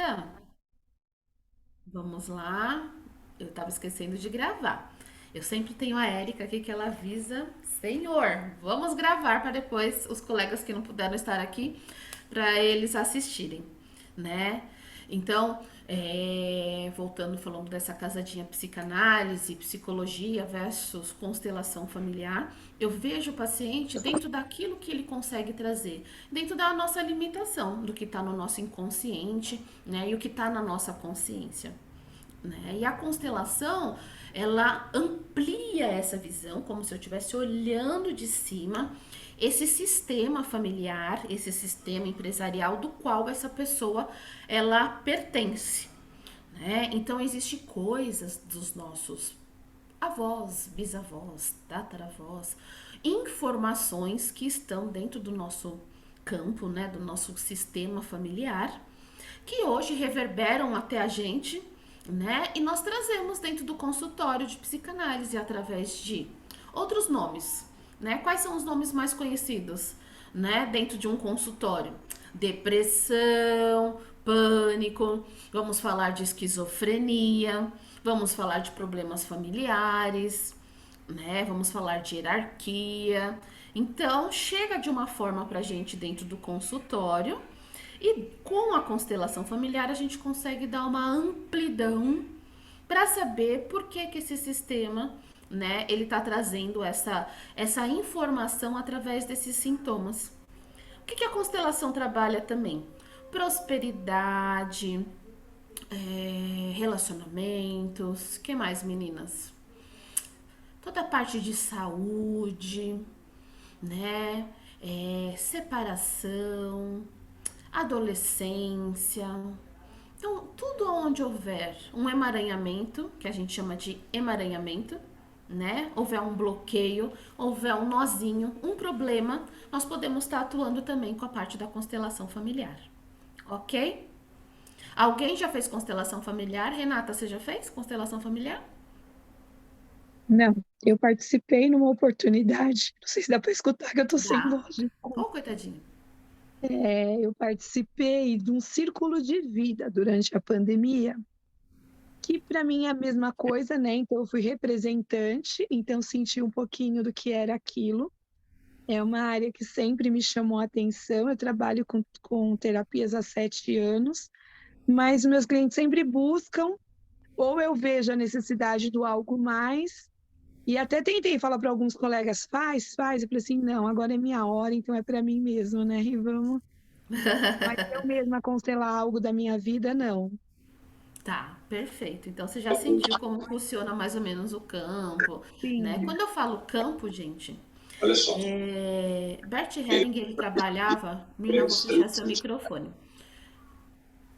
Então, vamos lá. Eu estava esquecendo de gravar. Eu sempre tenho a Érica aqui que ela avisa, Senhor, vamos gravar para depois os colegas que não puderam estar aqui para eles assistirem, né? Então, voltando falando dessa casadinha psicanálise, psicologia versus constelação familiar, eu vejo o paciente dentro daquilo que ele consegue trazer, dentro da nossa limitação, do que está no nosso inconsciente, né? E o que está na nossa consciência. Né? E a constelação, ela amplia essa visão, como se eu estivesse olhando de cima esse sistema familiar, esse sistema empresarial do qual essa pessoa ela pertence. Né? Então, existem coisas dos nossos avós, bisavós, tataravós, informações que estão dentro do nosso campo, né, do nosso sistema familiar, que hoje reverberam até a gente, né? E nós trazemos dentro do consultório de psicanálise através de outros nomes, né? Quais são os nomes mais conhecidos, né, dentro de um consultório? Depressão, pânico, vamos falar de esquizofrenia, vamos falar de problemas familiares, né? Vamos falar de hierarquia. Então, chega de uma forma pra gente dentro do consultório e com a constelação familiar a gente consegue dar uma amplidão para saber por que que esse sistema, né, ele tá trazendo essa informação através desses sintomas. O que que a constelação trabalha também? Prosperidade, relacionamentos, que mais, meninas? Toda a parte de saúde, né? Separação, adolescência. Então, tudo onde houver um emaranhamento, que a gente chama de emaranhamento, né? Houver um bloqueio, houver um nozinho, um problema, nós podemos estar atuando também com a parte da constelação familiar. Ok? Alguém já fez constelação familiar? Renata, você já fez constelação familiar? Não, eu participei numa oportunidade, não sei se dá para escutar que eu tô sem Dá. voz. Desculpa. Oh, coitadinho. Eu participei de um círculo de vida durante a pandemia, que para mim é a mesma coisa, né? Então eu fui representante, então senti um pouquinho do que era aquilo. É uma área que sempre me chamou a atenção. Eu trabalho com terapias há 7 anos, mas meus clientes sempre buscam, ou eu vejo a necessidade do algo mais. E até tentei falar para alguns colegas, faz, faz. Eu falei assim, não, agora é minha hora, então é para mim mesmo, né? E vamos. Mas eu mesma constelar algo da minha vida, não. Tá, perfeito. Então você já sentiu como funciona mais ou menos o campo, né? Sim. Quando eu falo campo, gente, Bert Hellinger ele trabalhava. Mina, vou fechar seu microfone.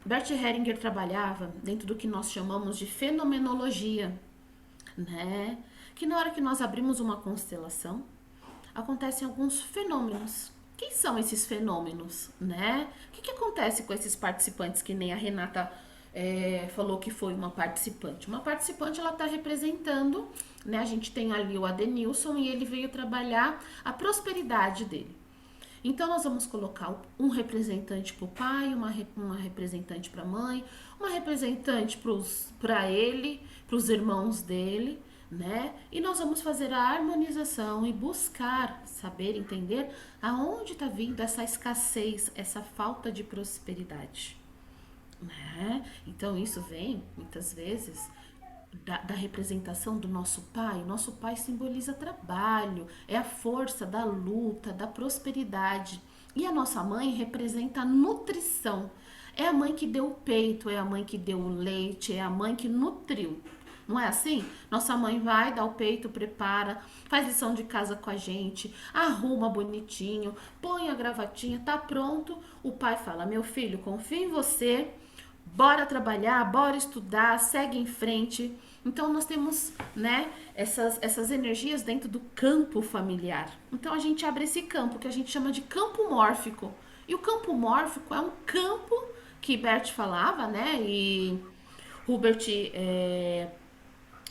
Bert Hellinger trabalhava dentro do que nós chamamos de fenomenologia, né? Que na hora que nós abrimos uma constelação, acontecem alguns fenômenos. Quem são esses fenômenos, né? O que acontece com esses participantes que nem a Renata falou que foi uma participante? Uma participante ela está representando, né? A gente tem ali o Adenilson e ele veio trabalhar a prosperidade dele. Então nós vamos colocar um representante para o pai, uma representante para a mãe, uma representante para ele, para os irmãos dele, né? E nós vamos fazer a harmonização e buscar saber, entender aonde está vindo essa escassez, essa falta de prosperidade, né? Então isso vem muitas vezes da representação do nosso pai. Nosso pai simboliza trabalho, é a força da luta, da prosperidade. E a nossa mãe representa a nutrição. É a mãe que deu o peito, é a mãe que deu o leite, é a mãe que nutriu. Não é assim? Nossa mãe vai dar o peito, prepara, faz lição de casa com a gente, arruma bonitinho, põe a gravatinha, tá pronto. O pai fala: Meu filho, confio em você, bora trabalhar, bora estudar, segue em frente. Então nós temos, né, essas energias dentro do campo familiar. Então a gente abre esse campo que a gente chama de campo mórfico. E o campo mórfico é um campo que Bert falava, né? E Hubert,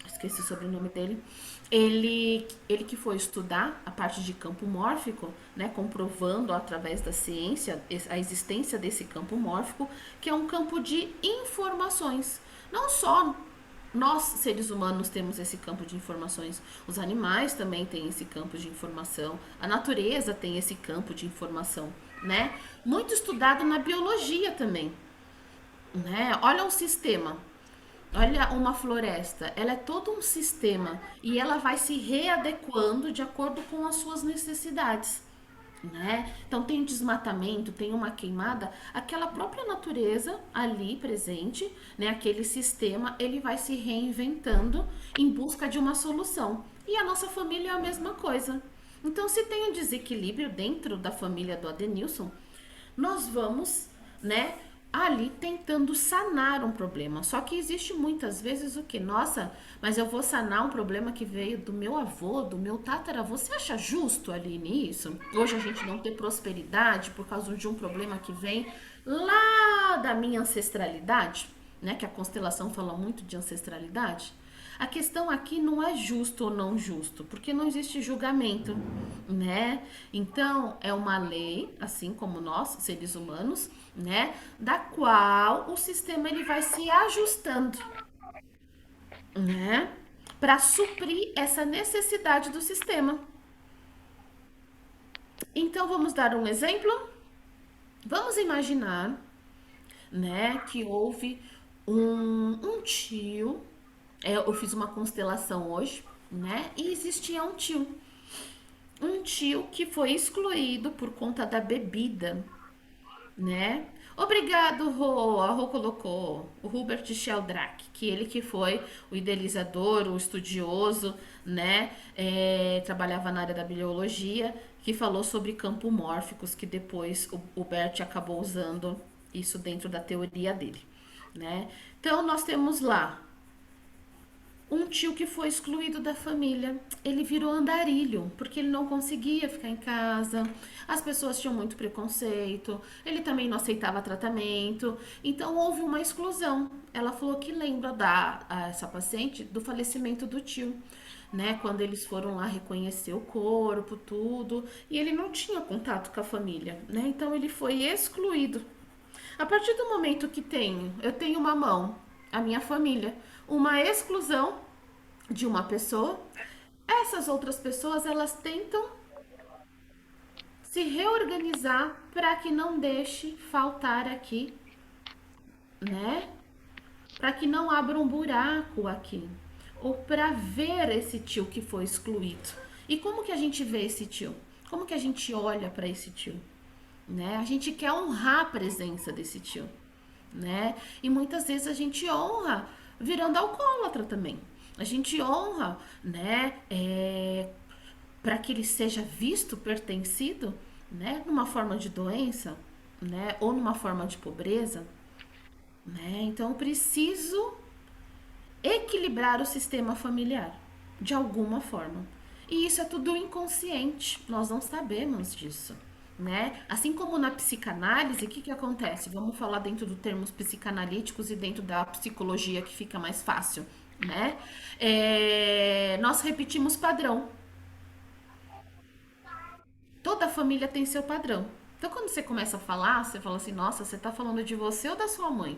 esqueci o sobrenome dele, Ele que foi estudar a parte de campo mórfico, né, comprovando através da ciência a existência desse campo mórfico, que é um campo de informações. Não só nós, seres humanos, temos esse campo de informações, os animais também têm esse campo de informação, a natureza tem esse campo de informação, né? Muito estudado na biologia também, né? Olha um sistema. Olha uma floresta, ela é todo um sistema e ela vai se readequando de acordo com as suas necessidades, né? Então tem um desmatamento, tem uma queimada, aquela própria natureza ali presente, né? Aquele sistema, ele vai se reinventando em busca de uma solução. E a nossa família é a mesma coisa. Então, se tem um desequilíbrio dentro da família do Adenilson, nós vamos, né, ali tentando sanar um problema. Só que existe muitas vezes o que? Nossa, mas eu vou sanar um problema que veio do meu avô, do meu tataravô. Você acha justo, Aline, isso? Hoje a gente não ter prosperidade por causa de um problema que vem lá da minha ancestralidade, né? Que a constelação fala muito de ancestralidade. A questão aqui não é justo ou não justo, porque não existe julgamento, né? Então, é uma lei, assim como nós, seres humanos, né, da qual o sistema ele vai se ajustando, né, para suprir essa necessidade do sistema. Então, vamos dar um exemplo? Vamos imaginar, né, que houve um tio, eu fiz uma constelação hoje, né, e existia um tio que foi excluído por conta da bebida, né? Obrigado, Rô. A Rô colocou o Hubert Sheldrake, que ele que foi o idealizador, o estudioso, né? Trabalhava na área da biologia, que falou sobre campos mórficos, que depois o Bert acabou usando isso dentro da teoria dele, né? Então nós temos lá um tio que foi excluído da família. Ele virou andarilho, porque ele não conseguia ficar em casa. As pessoas tinham muito preconceito. Ele também não aceitava tratamento. Então houve uma exclusão. Ela falou que lembra a essa paciente do falecimento do tio. Né, quando eles foram lá reconhecer o corpo, tudo, e ele não tinha contato com a família, né? Então ele foi excluído. A partir do momento que eu tenho uma mão, a minha família, uma exclusão de uma pessoa, essas outras pessoas elas tentam se reorganizar para que não deixe faltar aqui, né? Para que não abra um buraco aqui, ou para ver esse tio que foi excluído. E como que a gente vê esse tio? Como que a gente olha para esse tio? Né? A gente quer honrar a presença desse tio, né? E muitas vezes a gente honra virando alcoólatra também. A gente honra, né? Para que ele seja visto, pertencido, né? Numa forma de doença, né? Ou numa forma de pobreza, né? Então eu preciso equilibrar o sistema familiar de alguma forma. E isso é tudo inconsciente, nós não sabemos disso. Né? Assim como na psicanálise, o que acontece? Vamos falar dentro dos termos psicanalíticos e dentro da psicologia que fica mais fácil. Né? Nós repetimos padrão. Toda família tem seu padrão. Então, quando você começa a falar, você fala assim: nossa, você está falando de você ou da sua mãe?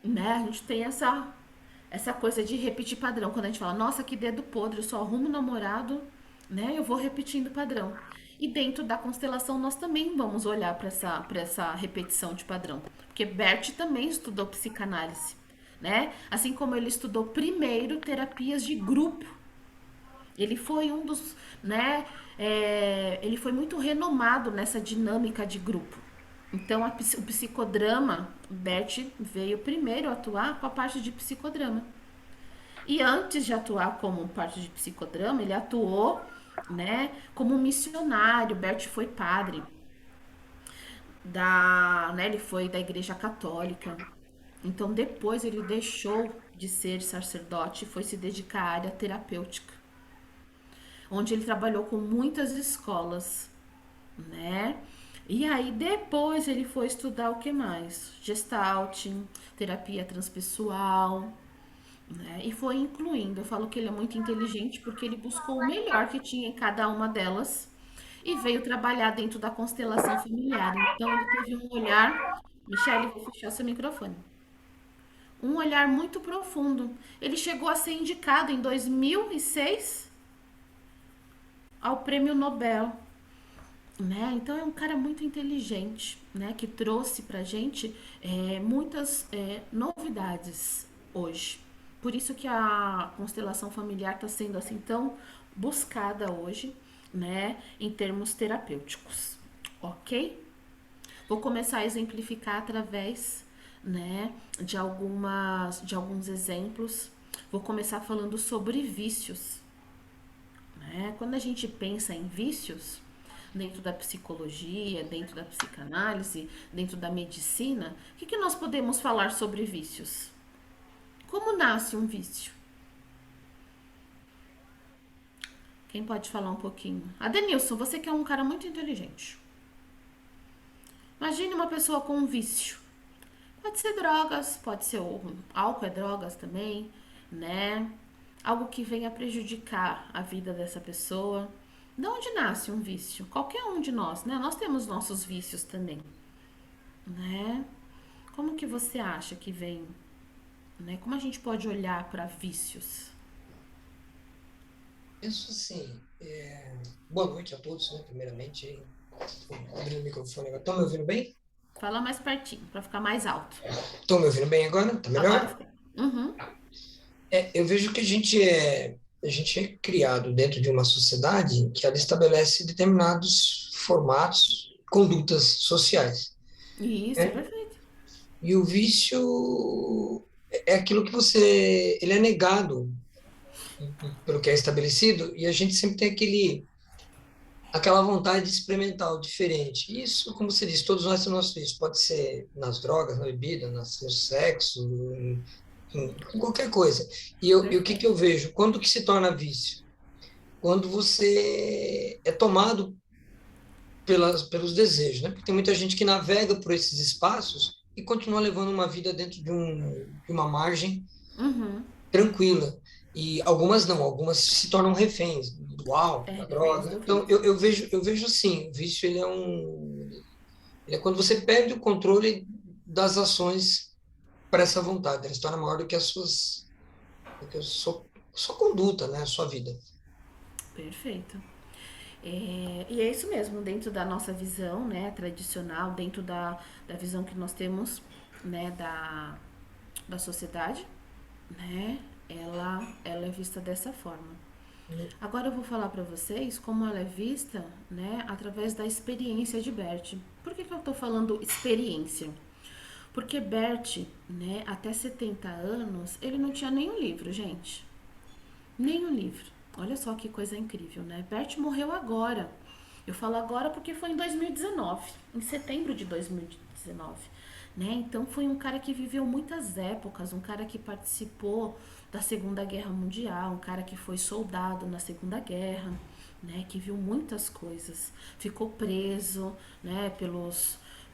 Né? A gente tem essa coisa de repetir padrão. Quando a gente fala, nossa, que dedo podre, eu só arrumo namorado, né? Eu vou repetindo padrão. E dentro da constelação nós também vamos olhar para essa repetição de padrão. Porque Bert também estudou psicanálise, né? Assim como ele estudou primeiro terapias de grupo. Ele foi um dos, né? Ele foi muito renomado nessa dinâmica de grupo. Então, o psicodrama, Bert veio primeiro atuar com a parte de psicodrama. E antes de atuar como parte de psicodrama, ele atuou, né, como missionário. Bert foi padre né, ele foi da Igreja Católica. Então, depois ele deixou de ser sacerdote e foi se dedicar à área terapêutica, onde ele trabalhou com muitas escolas, né? E aí depois ele foi estudar o que mais? Gestalt, terapia transpessoal, né? E foi incluindo. Eu falo que ele é muito inteligente porque ele buscou o melhor que tinha em cada uma delas e veio trabalhar dentro da constelação familiar. Então ele teve um olhar. Michele, vou fechar seu microfone. Um olhar muito profundo. Ele chegou a ser indicado em 2006 ao Prêmio Nobel, né? Então é um cara muito inteligente, né? Que trouxe pra gente muitas novidades hoje. Por isso que a constelação familiar está sendo assim tão buscada hoje, né? Em termos terapêuticos, ok? Vou começar a exemplificar através, né, de alguns exemplos. Vou começar falando sobre vícios, né? Quando a gente pensa em vícios, dentro da psicologia, dentro da psicanálise, dentro da medicina, o que nós podemos falar sobre vícios? Como nasce um vício? Quem pode falar um pouquinho? Adenilson, você que é um cara muito inteligente. Imagine uma pessoa com um vício. Pode ser drogas, pode ser álcool, é drogas também, né? Algo que venha prejudicar a vida dessa pessoa. De onde nasce um vício? Qualquer um de nós, né? Nós temos nossos vícios também, né? Como que você acha que vem, né? Como a gente pode olhar para vícios? Isso assim, boa noite a todos, né, primeiramente. Abrindo o microfone agora. Estão me ouvindo bem? Fala mais pertinho, para ficar mais alto. Estão me ouvindo bem agora? Tá Agora melhor? fica. Uhum. Eu vejo que a gente é criado dentro de uma sociedade que ela estabelece determinados formatos, condutas sociais, Isso, né? perfeito. E o vício é aquilo que ele é negado pelo que é estabelecido, e a gente sempre tem aquela vontade de experimentar o diferente. Isso, como você disse, todos nós temos isso. Pode ser nas drogas, na bebida, no sexo, em qualquer coisa. E o que que Perfeito. eu vejo? Quando que se torna vício? Quando você é tomado pelos desejos, né? Porque tem muita gente que navega por esses espaços e continua levando uma vida dentro de uma margem Uhum. tranquila. E algumas não, algumas se tornam reféns do álcool, da Reféns droga. do Então, vício. eu vejo assim, o vício ele é quando você perde o controle das ações para essa vontade, ela se torna maior do que a sua conduta, né, a sua vida. Perfeito. E é isso mesmo, dentro da nossa visão, né, tradicional, dentro da visão que nós temos, né, da sociedade, né, ela é vista dessa forma. Agora eu vou falar para vocês como ela é vista, né, através da experiência de Bert. Por que eu tô falando experiência? Porque Bert, né, até 70 anos, ele não tinha nenhum livro, gente. Nenhum livro. Olha só que coisa incrível, né? Bert morreu agora. Eu falo agora porque foi em 2019, em setembro de 2019, né? Então foi um cara que viveu muitas épocas, um cara que participou da Segunda Guerra Mundial, um cara que foi soldado na Segunda Guerra, né? Que viu muitas coisas. Ficou preso, né?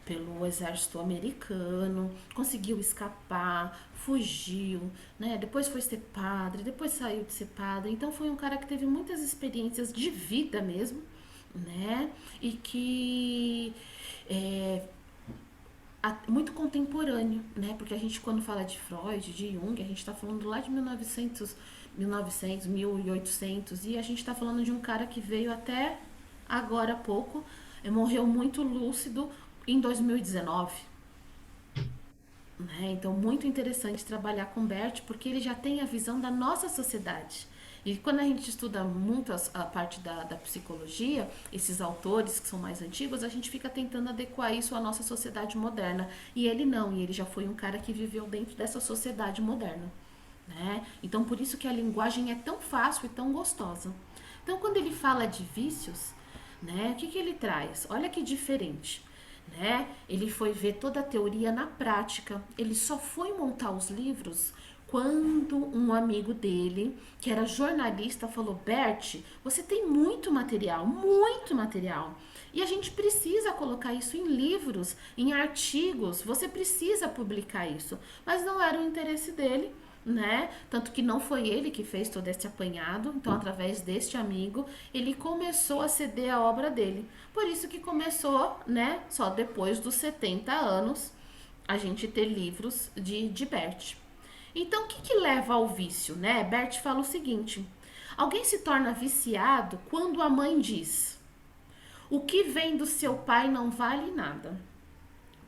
Pelo exército americano, conseguiu escapar, fugiu, né? Depois foi ser padre, depois saiu de ser padre. Então foi um cara que teve muitas experiências de vida mesmo, né? E que é muito contemporâneo, né? Porque a gente quando fala de Freud, de Jung, a gente está falando lá de 1900, 1800 e a gente está falando de um cara que veio até agora há pouco, morreu muito lúcido em 2019. Né? Então, muito interessante trabalhar com Bert, porque ele já tem a visão da nossa sociedade. E quando a gente estuda muito a parte da psicologia, esses autores que são mais antigos, a gente fica tentando adequar isso à nossa sociedade moderna. E ele não, e ele já foi um cara que viveu dentro dessa sociedade moderna. Né? Então, por isso que a linguagem é tão fácil e tão gostosa. Então, quando ele fala de vícios, né, o que, que ele traz? Olha que diferente. Né? Ele foi ver toda a teoria na prática. Ele só foi montar os livros quando um amigo dele, que era jornalista, falou: Bert, você tem muito material, muito material. E a gente precisa colocar isso em livros, em artigos, você precisa publicar isso. Mas não era o interesse dele, né? Tanto que não foi ele que fez todo esse apanhado, então através deste amigo, ele começou a ceder a obra dele. Por isso que começou, né, só depois dos 70 anos, a gente ter livros de Bert. Então, o que, que leva ao vício, né? Bert fala o seguinte: alguém se torna viciado quando a mãe diz: o que vem do seu pai não vale nada.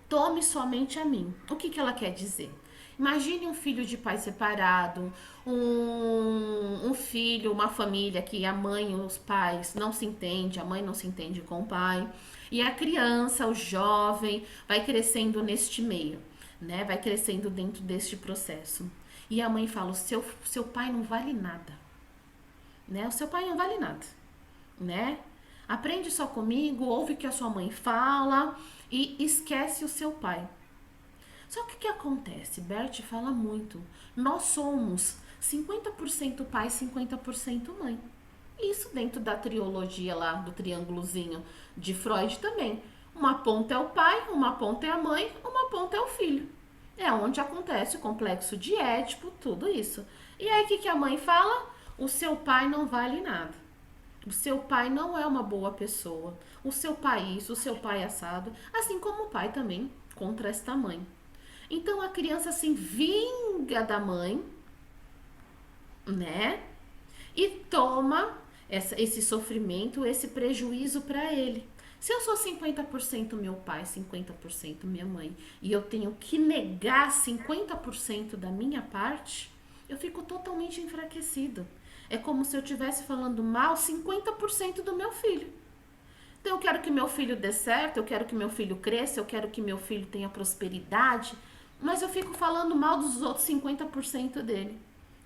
Tome somente a mim. O que, que ela quer dizer? Imagine um filho de pai separado, um filho, uma família que a mãe e os pais não se entendem, a mãe não se entende com o pai, e a criança, o jovem, vai crescendo neste meio, né? Vai crescendo dentro deste processo. E a mãe fala: seu pai não vale nada, né? O seu pai não vale nada, né? Aprende só comigo, ouve o que a sua mãe fala e esquece o seu pai. Só que o que acontece? Bert fala muito. Nós somos 50% pai, 50% mãe. Isso dentro da trilogia lá, do triângulozinho de Freud também. Uma ponta é o pai, uma ponta é a mãe, uma ponta é o filho. É onde acontece o complexo de Édipo, tudo isso. E aí o que, que a mãe fala? O seu pai não vale nada. O seu pai não é uma boa pessoa. O seu pai isso, o seu pai assado. Assim como o pai também contra esta mãe. Então a criança se vinga da mãe, né? E toma esse sofrimento, esse prejuízo para ele. Se eu sou 50% meu pai, 50% minha mãe, e eu tenho que negar 50% da minha parte, eu fico totalmente enfraquecido. É como se eu estivesse falando mal 50% do meu filho. Então eu quero que meu filho dê certo, eu quero que meu filho cresça, eu quero que meu filho tenha prosperidade, mas eu fico falando mal dos outros 50% dele.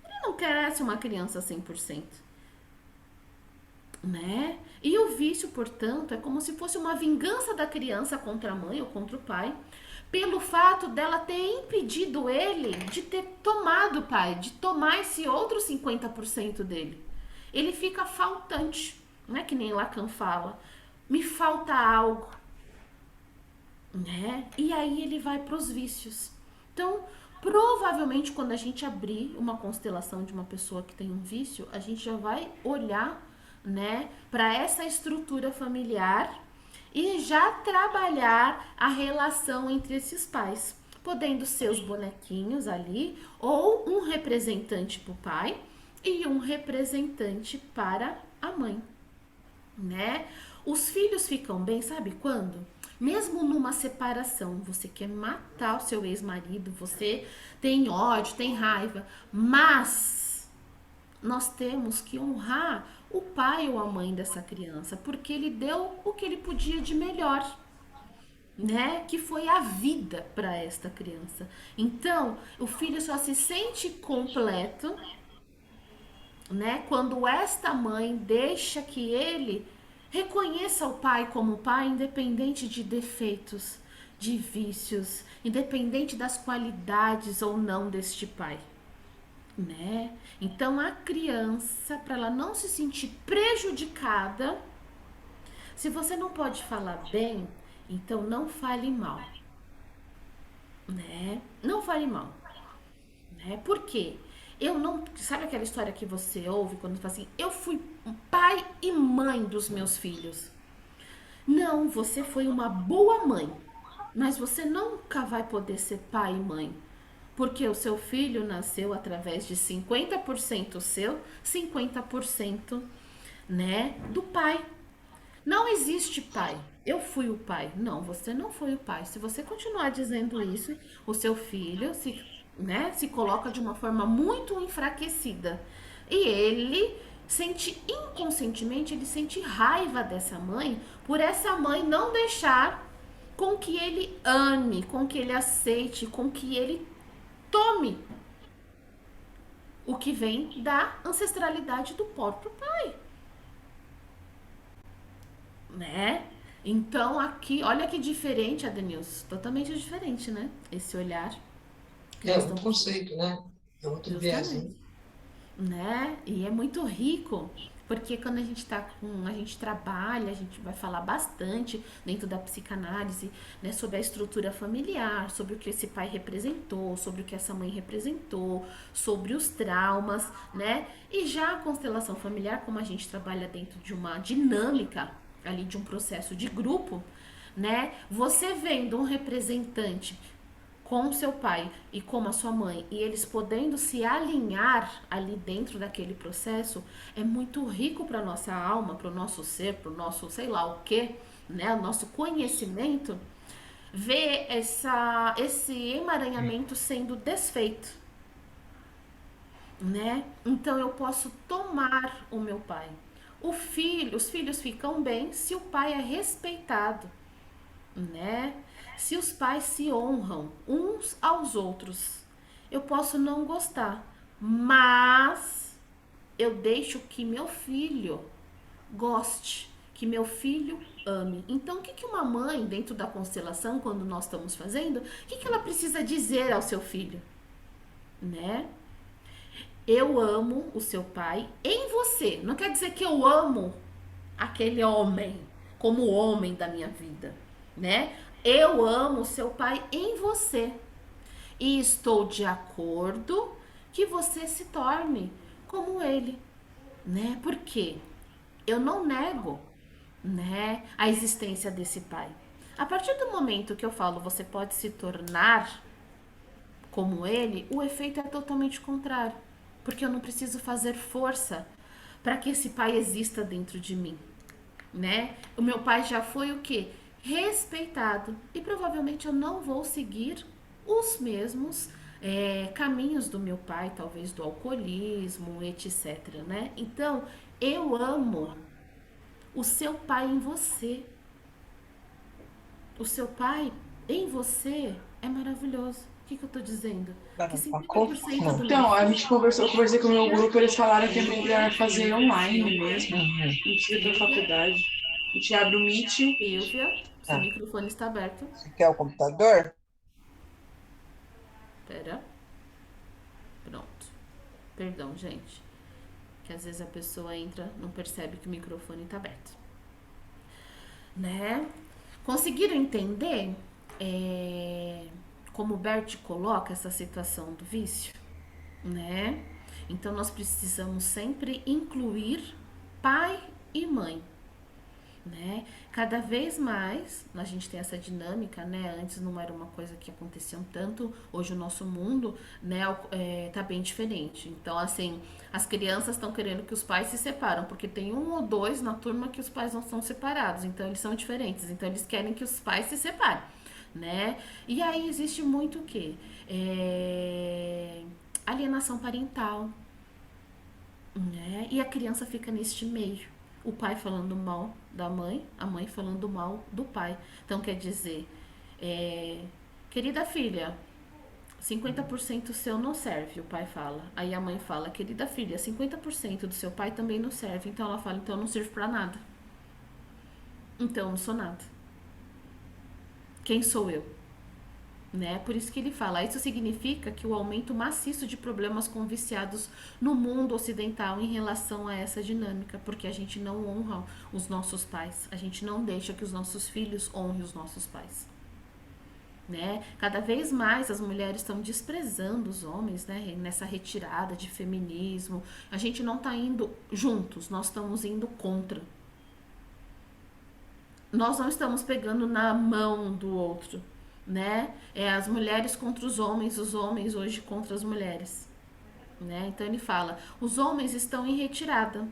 Ele não cresce uma criança 100%, né? E o vício, portanto, é como se fosse uma vingança da criança contra a mãe ou contra o pai, pelo fato dela ter impedido ele de ter tomado o pai, de tomar esse outro 50% dele. Ele fica faltante, né? Que nem Lacan fala. Me falta algo, né? E aí ele vai para os vícios. Então, provavelmente quando a gente abrir uma constelação de uma pessoa que tem um vício, a gente já vai olhar, né, para essa estrutura familiar e já trabalhar a relação entre esses pais, podendo ser os bonequinhos ali ou um representante para o pai e um representante para a mãe, né? Os filhos ficam bem, sabe quando? Mesmo numa separação, você quer matar o seu ex-marido, você tem ódio, tem raiva, mas nós temos que honrar o pai ou a mãe dessa criança, porque ele deu o que ele podia de melhor, né? Que foi a vida para esta criança. Então, o filho só se sente completo, né? Quando esta mãe deixa que ele reconheça o pai como pai, independente de defeitos, de vícios, independente das qualidades ou não deste pai, né? Então a criança, para ela não se sentir prejudicada, se você não pode falar bem, então não fale mal, né? Não fale mal, né? Por quê? Eu não. Sabe aquela história que você ouve quando fala assim: eu fui pai e mãe dos meus filhos? Não, você foi uma boa mãe, mas você nunca vai poder ser pai e mãe. Porque o seu filho nasceu através de 50% seu, 50%, né, do pai. Não existe pai. Eu fui o pai. Não, você não foi o pai. Se você continuar dizendo isso, o seu filho se, né, se coloca de uma forma muito enfraquecida. E ele sente inconscientemente, ele sente raiva dessa mãe por essa mãe não deixar com que ele ame, com que ele aceite, com que ele tome o que vem da ancestralidade do próprio pai, né? Então aqui, olha que diferente, Adenilson, totalmente diferente, né? Esse olhar que É nós outro estamos conceito, né? É outro viés, né? justamente. né? E é muito rico, porque quando a gente tá com, a gente trabalha, a gente vai falar bastante dentro da psicanálise, né, sobre a estrutura familiar, sobre o que esse pai representou, sobre o que essa mãe representou, sobre os traumas, né? E já a constelação familiar, como a gente trabalha dentro de uma dinâmica ali de um processo de grupo, né? Você vendo um representante com o seu pai e com a sua mãe e eles podendo se alinhar ali dentro daquele processo é muito rico para nossa alma, para o nosso ser, para o nosso sei lá o que, né, o nosso conhecimento, ver esse emaranhamento sendo desfeito, né? Então eu posso tomar o meu pai. Os filhos ficam bem se o pai é respeitado, né? Se os pais se honram uns aos outros, eu posso não gostar, mas eu deixo que meu filho goste, que meu filho ame. Então, o que, que uma mãe, dentro da constelação, quando nós estamos fazendo, o que, que ela precisa dizer ao seu filho? Né? Eu amo o seu pai em você. Não quer dizer que eu amo aquele homem como o homem da minha vida, né? Eu amo seu pai em você e estou de acordo que você se torne como ele, né? Porque eu não nego, né, a existência desse pai. A partir do momento que eu falo você pode se tornar como ele, o efeito é totalmente contrário, porque eu não preciso fazer força para que esse pai exista dentro de mim, né? O meu pai já foi o quê? Respeitado. E provavelmente eu não vou seguir os mesmos caminhos do meu pai, talvez do alcoolismo, etc, né? Então, eu amo o seu pai em você. O seu pai em você é maravilhoso. O que, que eu tô dizendo? Que Não, uma 50% confusão. do meu Então, a filho. gente conversou, eu conversei com o meu grupo, eles falaram que é melhor fazer online mesmo, Uhum. não precisa ir pra Silvia, faculdade. A gente abre o Meet. Silvia, seu Ah, microfone está aberto. você quer o computador? Pera, pronto. Perdão, gente. Que às vezes a pessoa entra, não percebe que o microfone está aberto. Né? Conseguiram entender como o Bert coloca essa situação do vício? Né? Então nós precisamos sempre incluir pai e mãe, né? Cada vez mais a gente tem essa dinâmica, né? Antes não era uma coisa que acontecia tanto, hoje o nosso mundo, né, tá bem diferente. Então, assim, as crianças estão querendo que os pais se separam, porque tem um ou dois na turma que os pais não são separados, então eles são diferentes, então eles querem que os pais se separem, né? E aí existe muito o quê? Alienação parental, né? E a criança fica neste meio. O pai falando mal da mãe, a mãe falando mal do pai. Então quer dizer, é, querida filha, 50% seu não serve, o pai fala. Aí a mãe fala, querida filha, 50% do seu pai também não serve. Então ela fala, então eu não sirvo pra nada. Então eu não sou nada. Quem sou eu? Né? Por isso que ele fala, isso significa que o aumento maciço de problemas com viciados no mundo ocidental em relação a essa dinâmica, porque a gente não honra os nossos pais, a gente não deixa que os nossos filhos honrem os nossos pais. Né? Cada vez mais as mulheres estão desprezando os homens, né? Nessa retirada de feminismo. A gente não está indo juntos, nós estamos indo contra. Nós não estamos pegando na mão do outro, né? É as mulheres contra os homens hoje contra as mulheres, né? Então ele fala: os homens estão em retirada,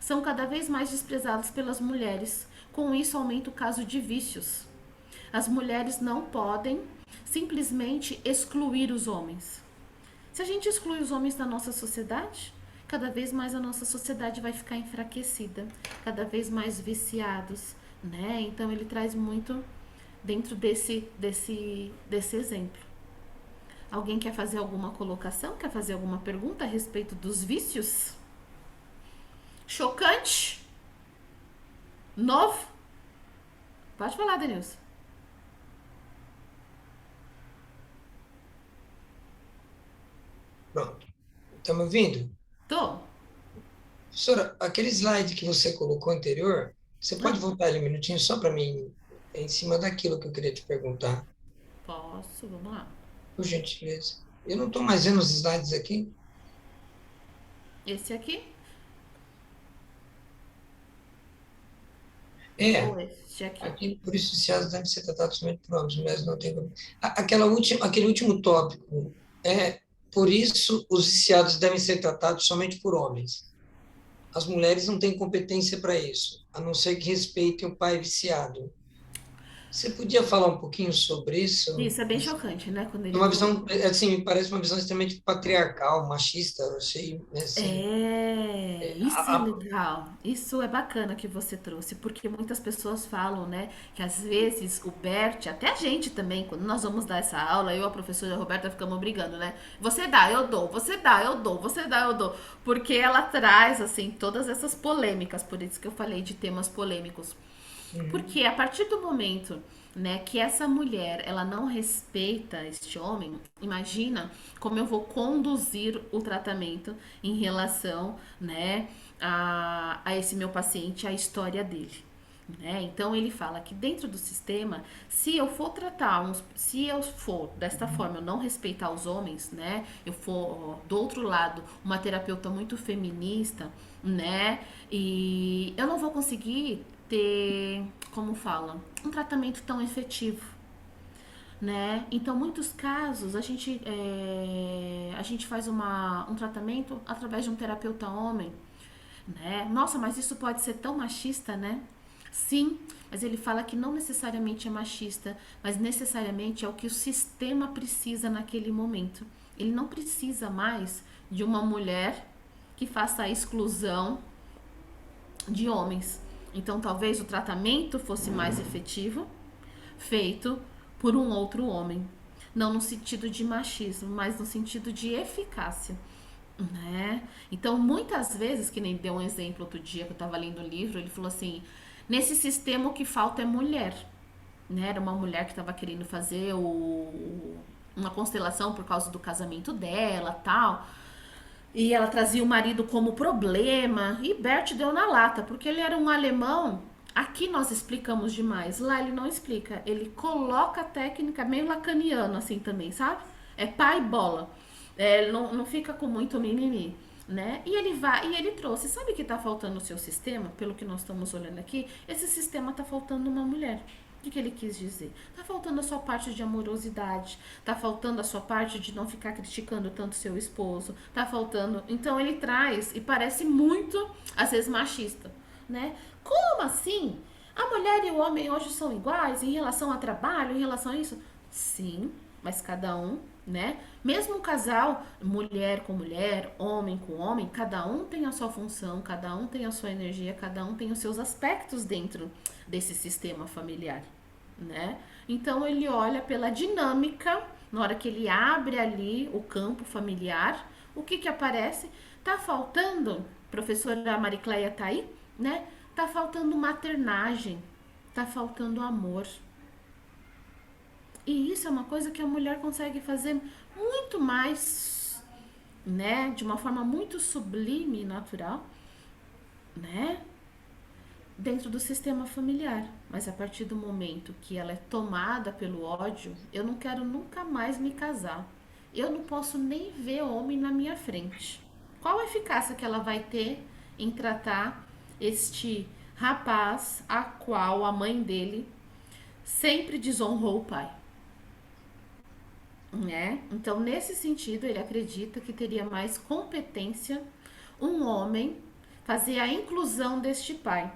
são cada vez mais desprezados pelas mulheres. Com isso aumenta o caso de vícios. As mulheres não podem simplesmente excluir os homens. Se a gente exclui os homens da nossa sociedade, cada vez mais a nossa sociedade vai ficar enfraquecida, cada vez mais viciados, né? Então ele traz muito dentro desse exemplo. Alguém quer fazer alguma colocação? Quer fazer alguma pergunta a respeito dos vícios? Chocante? Novo? Pode falar, Denilson. Pronto. Tá me ouvindo? Tô. Professora, aquele slide que você colocou anterior, você pode Ah, voltar ali um minutinho só para mim, é em cima daquilo que eu queria te perguntar, posso, vamos lá. por gentileza. Eu não estou mais vendo os slides aqui. Esse aqui ou É, este aqui? aqui, por isso, os devem ser tratados somente por homens, mulheres não têm. Aquele último tópico, por isso os viciados devem ser tratados somente por homens. As mulheres não têm competência para isso, a não ser que respeitem o pai viciado. Você podia falar um pouquinho sobre isso? Isso é bem chocante, né? Quando É ele uma coloca. visão, assim, me parece uma visão extremamente patriarcal, machista, eu achei, assim, É, isso é a- legal. Isso é bacana que você trouxe, porque muitas pessoas falam, né, que às vezes o Bert, até a gente também, quando nós vamos dar essa aula, eu e a professora Roberta ficamos brigando, né? Você dá, eu dou, você dá, eu dou, você dá, eu dou. Porque ela traz, assim, todas essas polêmicas, por isso que eu falei de temas polêmicos. Uhum. Porque a partir do momento, né, que essa mulher ela não respeita este homem, imagina como eu vou conduzir o tratamento em relação, né, a esse meu paciente, a história dele. Né? Então ele fala que dentro do sistema, se eu for se eu for desta forma, eu não respeitar os homens, né? Eu for do outro lado uma terapeuta muito feminista, né? E eu não vou conseguir ter, como fala, um tratamento tão efetivo, né? Então, muitos casos a gente faz um tratamento através de um terapeuta homem, né? Nossa, mas isso pode ser tão machista, né? Sim, mas ele fala que não necessariamente é machista, mas necessariamente é o que o sistema precisa naquele momento. Ele não precisa mais de uma mulher que faça a exclusão de homens. Então, talvez o tratamento fosse mais efetivo, feito por um outro homem. Não no sentido de machismo, mas no sentido de eficácia. Né? Então, muitas vezes, que nem deu um exemplo outro dia que eu estava lendo um livro, ele falou assim: nesse sistema o que falta é mulher. Né? Era uma mulher que estava querendo fazer uma constelação por causa do casamento dela, tal. E ela trazia o marido como problema. E Bert deu na lata, porque ele era um alemão. Aqui nós explicamos demais. Lá ele não explica. Ele coloca a técnica meio lacaniano, assim também, sabe? É pai bola. É, não fica com muito mimimi. Né? E ele trouxe, sabe o que está faltando no seu sistema, pelo que nós estamos olhando aqui? Esse sistema está faltando uma mulher. O que ele quis dizer? Tá faltando a sua parte de amorosidade, tá faltando a sua parte de não ficar criticando tanto seu esposo, tá faltando. Então ele traz e parece muito, às vezes, machista, né? Como assim? A mulher e o homem hoje são iguais em relação a trabalho, em relação a isso? Sim, mas cada um, né? Mesmo um casal, mulher com mulher, homem com homem, cada um tem a sua função, cada um tem a sua energia, cada um tem os seus aspectos dentro desse sistema familiar, né? Então ele olha pela dinâmica, na hora que ele abre ali o campo familiar, o que que aparece? Tá faltando, professora Maricleia tá aí, né? Tá faltando maternagem, tá faltando amor. E isso é uma coisa que a mulher consegue fazer muito mais, né? De uma forma muito sublime e natural, né? Dentro do sistema familiar. Mas a partir do momento que ela é tomada pelo ódio, eu não quero nunca mais me casar. Eu não posso nem ver homem na minha frente. Qual a eficácia que ela vai ter em tratar este rapaz a qual a mãe dele sempre desonrou o pai? Né? Então, nesse sentido, ele acredita que teria mais competência um homem fazer a inclusão deste pai.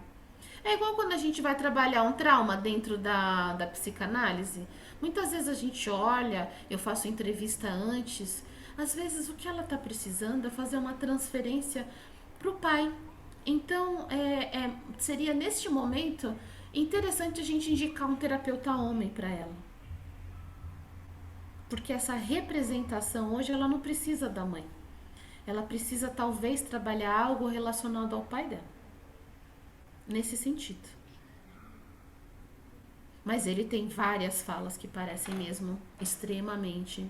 É igual quando a gente vai trabalhar um trauma dentro da psicanálise. Muitas vezes a gente olha, eu faço entrevista antes. Às vezes o que ela está precisando é fazer uma transferência para o pai. Então, seria neste momento interessante a gente indicar um terapeuta homem para ela. Porque essa representação hoje ela não precisa da mãe. Ela precisa talvez trabalhar algo relacionado ao pai dela. Nesse sentido. Mas ele tem várias falas que parecem mesmo extremamente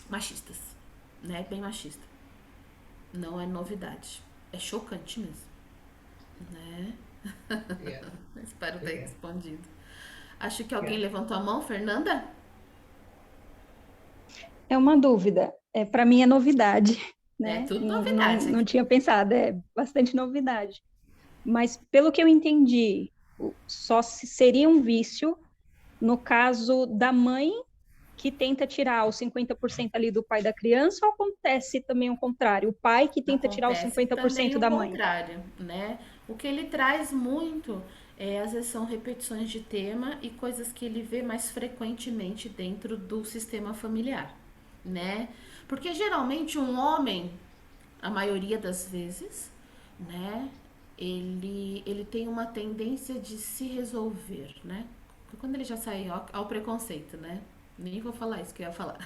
machistas. né? Bem machista. Não é novidade. É chocante mesmo, né? Yeah, Espero ter yeah, respondido. Acho que alguém yeah. levantou a mão. Fernanda? É uma dúvida. Para mim é novidade, É né? tudo Não, não, novidade não aqui. tinha pensado, é bastante novidade. Mas pelo que eu entendi, seria um vício no caso da mãe que tenta tirar os 50% ali do pai da criança, ou acontece também o contrário, o pai que tenta tirar os Acontece também 50% o da mãe? contrário, né? O que ele traz muito às vezes são repetições de tema e coisas que ele vê mais frequentemente dentro do sistema familiar, né? Porque geralmente um homem, a maioria das vezes, né? Ele tem uma tendência de se resolver, né? Quando ele já sai ao preconceito, né? Nem vou falar isso que eu ia falar.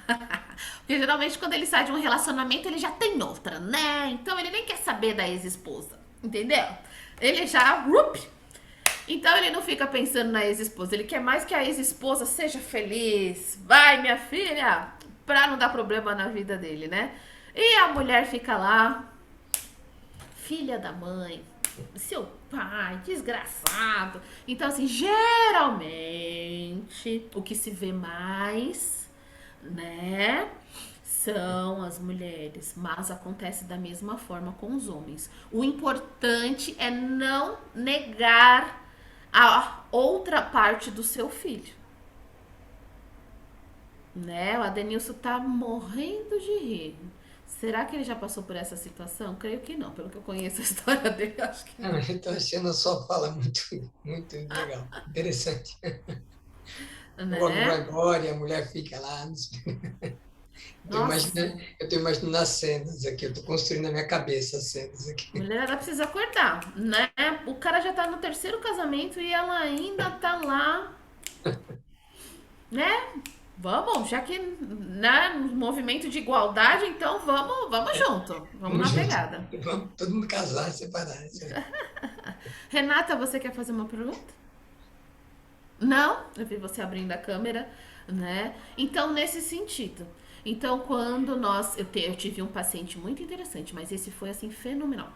Porque geralmente quando ele sai de um relacionamento, ele já tem outra, né? Então ele nem quer saber da ex-esposa, entendeu? Ele já, então ele não fica pensando na ex-esposa, ele quer mais que a ex-esposa seja feliz. Vai, minha filha, pra não dar problema na vida dele, né? E a mulher fica lá, filha da mãe, seu pai, desgraçado. Então, assim, geralmente, o que se vê mais, né, são as mulheres, mas acontece da mesma forma com os homens. O importante é não negar a outra parte do seu filho, né? O Adenilson tá morrendo de rir. Será que ele já passou por essa situação? Creio que não. Pelo que eu conheço a história dele, acho que Ah, não. eu estou achando a sua fala muito, muito legal, interessante. O homem vai Né? embora e a mulher fica lá. Nossa, Eu estou imaginando as cenas aqui, eu estou construindo na minha cabeça as cenas aqui. mulher, ela precisa acordar, né? O cara já tá no terceiro casamento e ela ainda tá lá, né? Vamos, já que né, movimento de igualdade, então vamos junto. Vamos Vamos na junto. pegada. Vamos todo mundo casar, separar. Isso aí. Renata, você quer fazer uma pergunta? Não? Eu vi você abrindo a câmera, né? Então, nesse sentido. Então, quando eu tive um paciente muito interessante, mas esse foi assim fenomenal.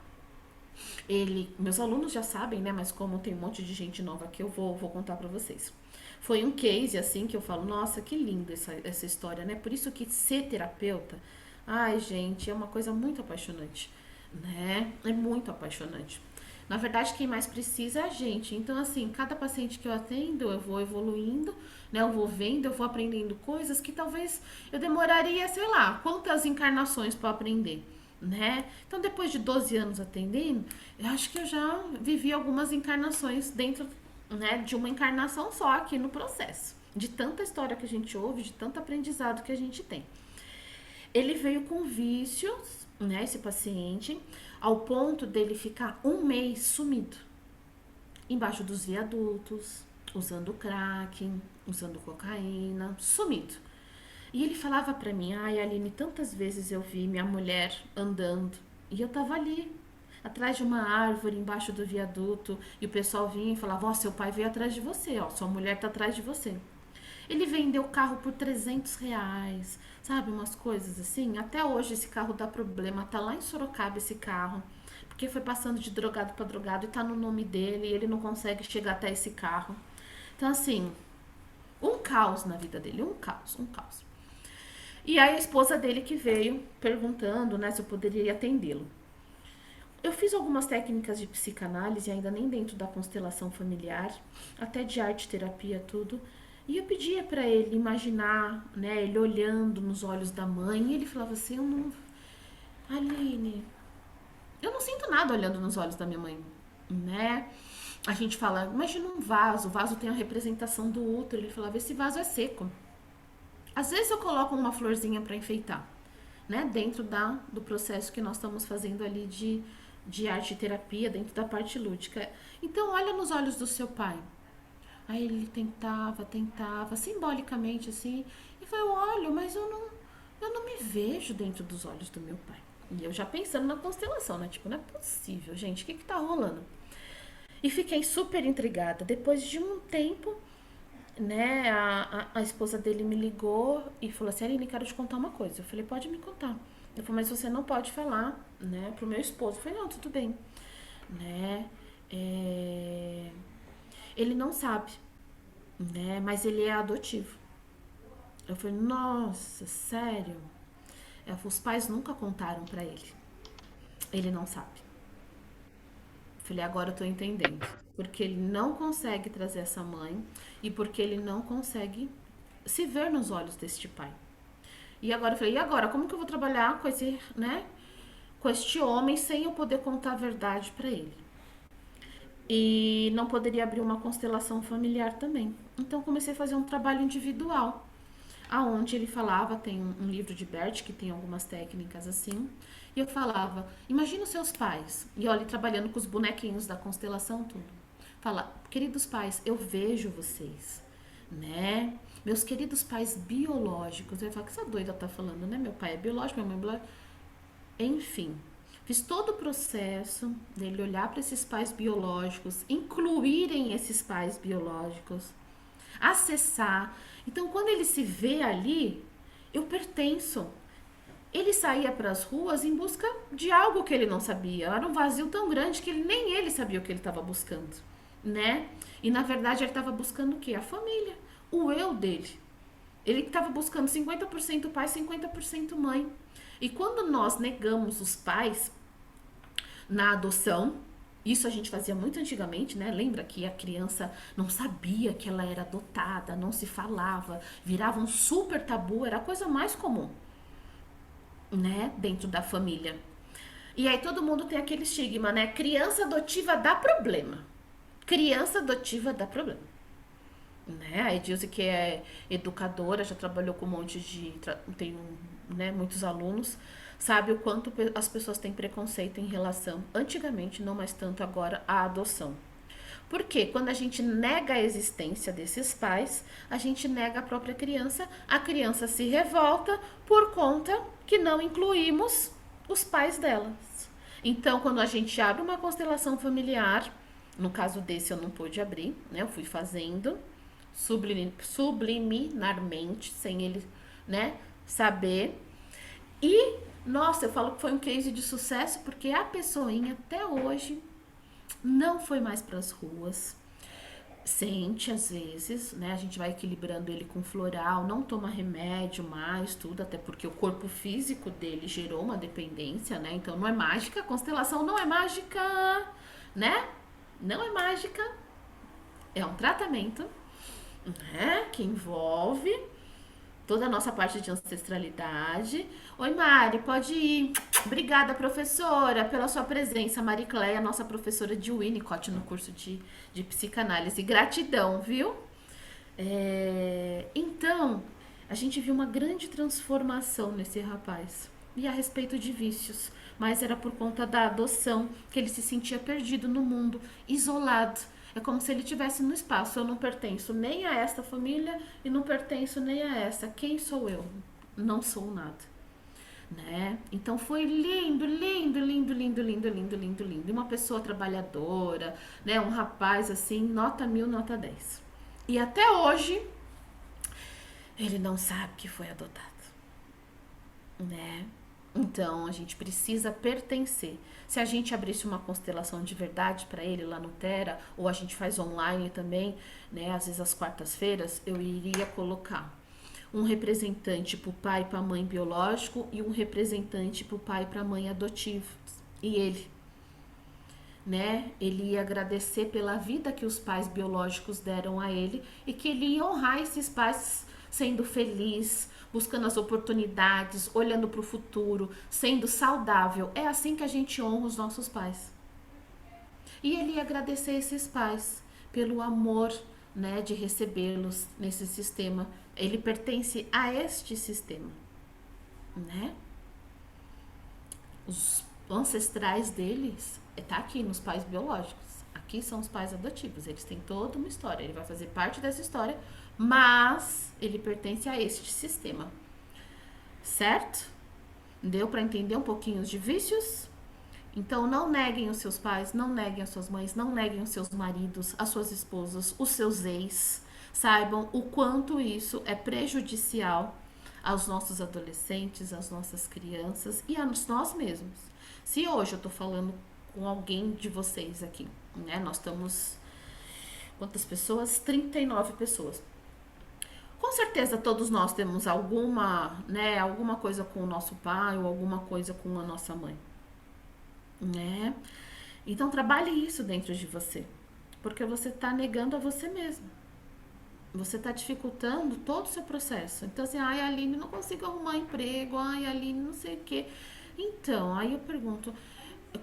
Meus alunos já sabem, né? Mas como tem um monte de gente nova aqui, eu vou contar pra vocês. Foi um case assim que eu falo, nossa, que lindo essa história, né? Por isso que ser terapeuta, ai, gente, é uma coisa muito apaixonante, né? É muito apaixonante. Na verdade, quem mais precisa é a gente. Então, assim, cada paciente que eu atendo, eu vou evoluindo, né? Eu vou vendo, eu vou aprendendo coisas que talvez eu demoraria, sei lá, quantas encarnações para aprender, né? Então, depois de 12 anos atendendo, eu acho que eu já vivi algumas encarnações dentro, né, de uma encarnação só aqui no processo. De tanta história que a gente ouve, de tanto aprendizado que a gente tem. Ele veio com vícios, né, esse paciente, ao ponto dele ficar um mês sumido. Embaixo dos viadutos, usando crack, usando cocaína, sumido. E ele falava pra mim, ai Aline, tantas vezes eu vi minha mulher andando e eu tava ali, atrás de uma árvore, embaixo do viaduto, e o pessoal vinha e falava, ó, seu pai veio atrás de você, ó, sua mulher tá atrás de você. Ele vendeu o carro por R$ 300, sabe, umas coisas assim. Até hoje esse carro dá problema, tá lá em Sorocaba esse carro, porque foi passando de drogado pra drogado e tá no nome dele e ele não consegue chegar até esse carro. Então assim, um caos na vida dele, um caos, um caos. E aí a esposa dele que veio perguntando, né, se eu poderia atendê-lo. Eu fiz algumas técnicas de psicanálise, ainda nem dentro da constelação familiar, até de arte terapia, tudo. E eu pedia pra ele imaginar, né, ele olhando nos olhos da mãe, e ele falava assim, eu não... Aline, eu não sinto nada olhando nos olhos da minha mãe, né? A gente fala, imagina um vaso, o vaso tem a representação do útero. Ele falava, esse vaso é seco. Às vezes eu coloco uma florzinha pra enfeitar, né? Dentro do processo que nós estamos fazendo ali de arte terapia, dentro da parte lúdica. Então, olha nos olhos do seu pai. Aí ele tentava, simbolicamente assim, e foi, eu olho, mas eu não me vejo dentro dos olhos do meu pai. E eu já pensando na constelação, né? Tipo, não é possível, gente, o que tá rolando? E fiquei super intrigada. Depois de um tempo, né, a esposa dele me ligou e falou assim, Aline, quero te contar uma coisa. Eu falei, pode me contar. Eu falei, mas você não pode falar, né, pro meu esposo. Eu falei, não, tudo bem, né? É, ele não sabe, né? Mas ele é adotivo. Eu falei, nossa, sério? Os pais nunca contaram pra ele. Ele não sabe. Eu falei, agora eu tô entendendo. Porque ele não consegue trazer essa mãe e porque ele não consegue se ver nos olhos deste pai. E agora eu falei, e agora? Como que eu vou trabalhar com esse, né? Com este homem sem eu poder contar a verdade pra ele? E não poderia abrir uma constelação familiar também. Então comecei a fazer um trabalho individual, aonde ele falava, tem um livro de Bert que tem algumas técnicas assim, e eu falava, imagina os seus pais, e olha, trabalhando com os bonequinhos da constelação, tudo. Fala, queridos pais, eu vejo vocês, né? Meus queridos pais biológicos. Eu ia falar, que essa doida tá falando, né? Meu pai é biológico, minha mãe é biológica. Enfim, fiz todo o processo dele olhar para esses pais biológicos, incluírem esses pais biológicos, acessar. Então, quando ele se vê ali, eu pertenço. Ele saía para as ruas em busca de algo que ele não sabia. Era um vazio tão grande que nem ele sabia o que ele estava buscando, né? E na verdade ele estava buscando o quê? A família, o eu dele. Ele estava buscando 50% pai, 50% mãe. E quando nós negamos os pais na adoção, isso a gente fazia muito antigamente, né? Lembra que a criança não sabia que ela era adotada, não se falava, virava um super tabu, era a coisa mais comum, né? Dentro da família. E aí todo mundo tem aquele estigma, né? Criança adotiva dá problema. Criança adotiva dá problema. Né? A Edilze, que é educadora, já trabalhou com um monte de... tem né, muitos alunos, sabe o quanto as pessoas têm preconceito em relação, antigamente, não mais tanto agora, à adoção. Porque quando a gente nega a existência desses pais, a gente nega a própria criança, a criança se revolta por conta que não incluímos os pais delas. Então, quando a gente abre uma constelação familiar, no caso desse eu não pude abrir, né? Eu fui fazendo subliminarmente, sem ele, né, saber. E, nossa, eu falo que foi um case de sucesso porque a pessoinha até hoje não foi mais para as ruas. Sente às vezes, né? A gente vai equilibrando ele com floral, não toma remédio mais, tudo, até porque o corpo físico dele gerou uma dependência, né? Então não é mágica, a constelação não é mágica, né? Não é mágica, é um tratamento, né? Que envolve toda a nossa parte de ancestralidade. Oi, Mari, pode ir. Obrigada, professora, pela sua presença. Mari Cleia, nossa professora de Winnicott no curso de psicanálise. Gratidão, viu? Então, a gente viu uma grande transformação nesse rapaz. E a respeito de vícios. Mas era por conta da adoção, que ele se sentia perdido no mundo, isolado. É como se ele estivesse no espaço. Eu não pertenço nem a esta família e não pertenço nem a essa. Quem sou eu? Não sou nada. Né? Então foi lindo, lindo, lindo, lindo, lindo, lindo, lindo, lindo. E uma pessoa trabalhadora, né? Um rapaz assim, nota 1000, nota 10. E até hoje, ele não sabe que foi adotado. Né? Então a gente precisa pertencer. Se a gente abrisse uma constelação de verdade para ele lá no Terra, ou a gente faz online também, né? Às vezes às quartas-feiras, eu iria colocar um representante para o pai e para a mãe biológico e um representante para o pai e para a mãe adotivo. E ele, né? Ele ia agradecer pela vida que os pais biológicos deram a ele e que ele ia honrar esses pais sendo feliz, buscando as oportunidades, olhando para o futuro, sendo saudável. É assim que a gente honra os nossos pais. E ele ia agradecer esses pais pelo amor, né, de recebê-los nesse sistema. Ele pertence a este sistema, né? Os ancestrais deles tá aqui nos pais biológicos. Aqui são os pais adotivos. Eles têm toda uma história. Ele vai fazer parte dessa história, mas ele pertence a este sistema. Certo? Deu para entender um pouquinho de vícios? Então não neguem os seus pais, não neguem as suas mães, não neguem os seus maridos, as suas esposas, os seus ex. Saibam o quanto isso é prejudicial aos nossos adolescentes, às nossas crianças e a nós mesmos. Se hoje eu tô falando com alguém de vocês aqui, né? Nós estamos... Quantas pessoas? 39 pessoas. Com certeza todos nós temos alguma, né, alguma coisa com o nosso pai ou alguma coisa com a nossa mãe, né? Então trabalhe isso dentro de você, porque você está negando a você mesmo. Você está dificultando todo o seu processo. Então assim, ai Aline, não consigo arrumar emprego, ai Aline, não sei o quê. Então, aí eu pergunto,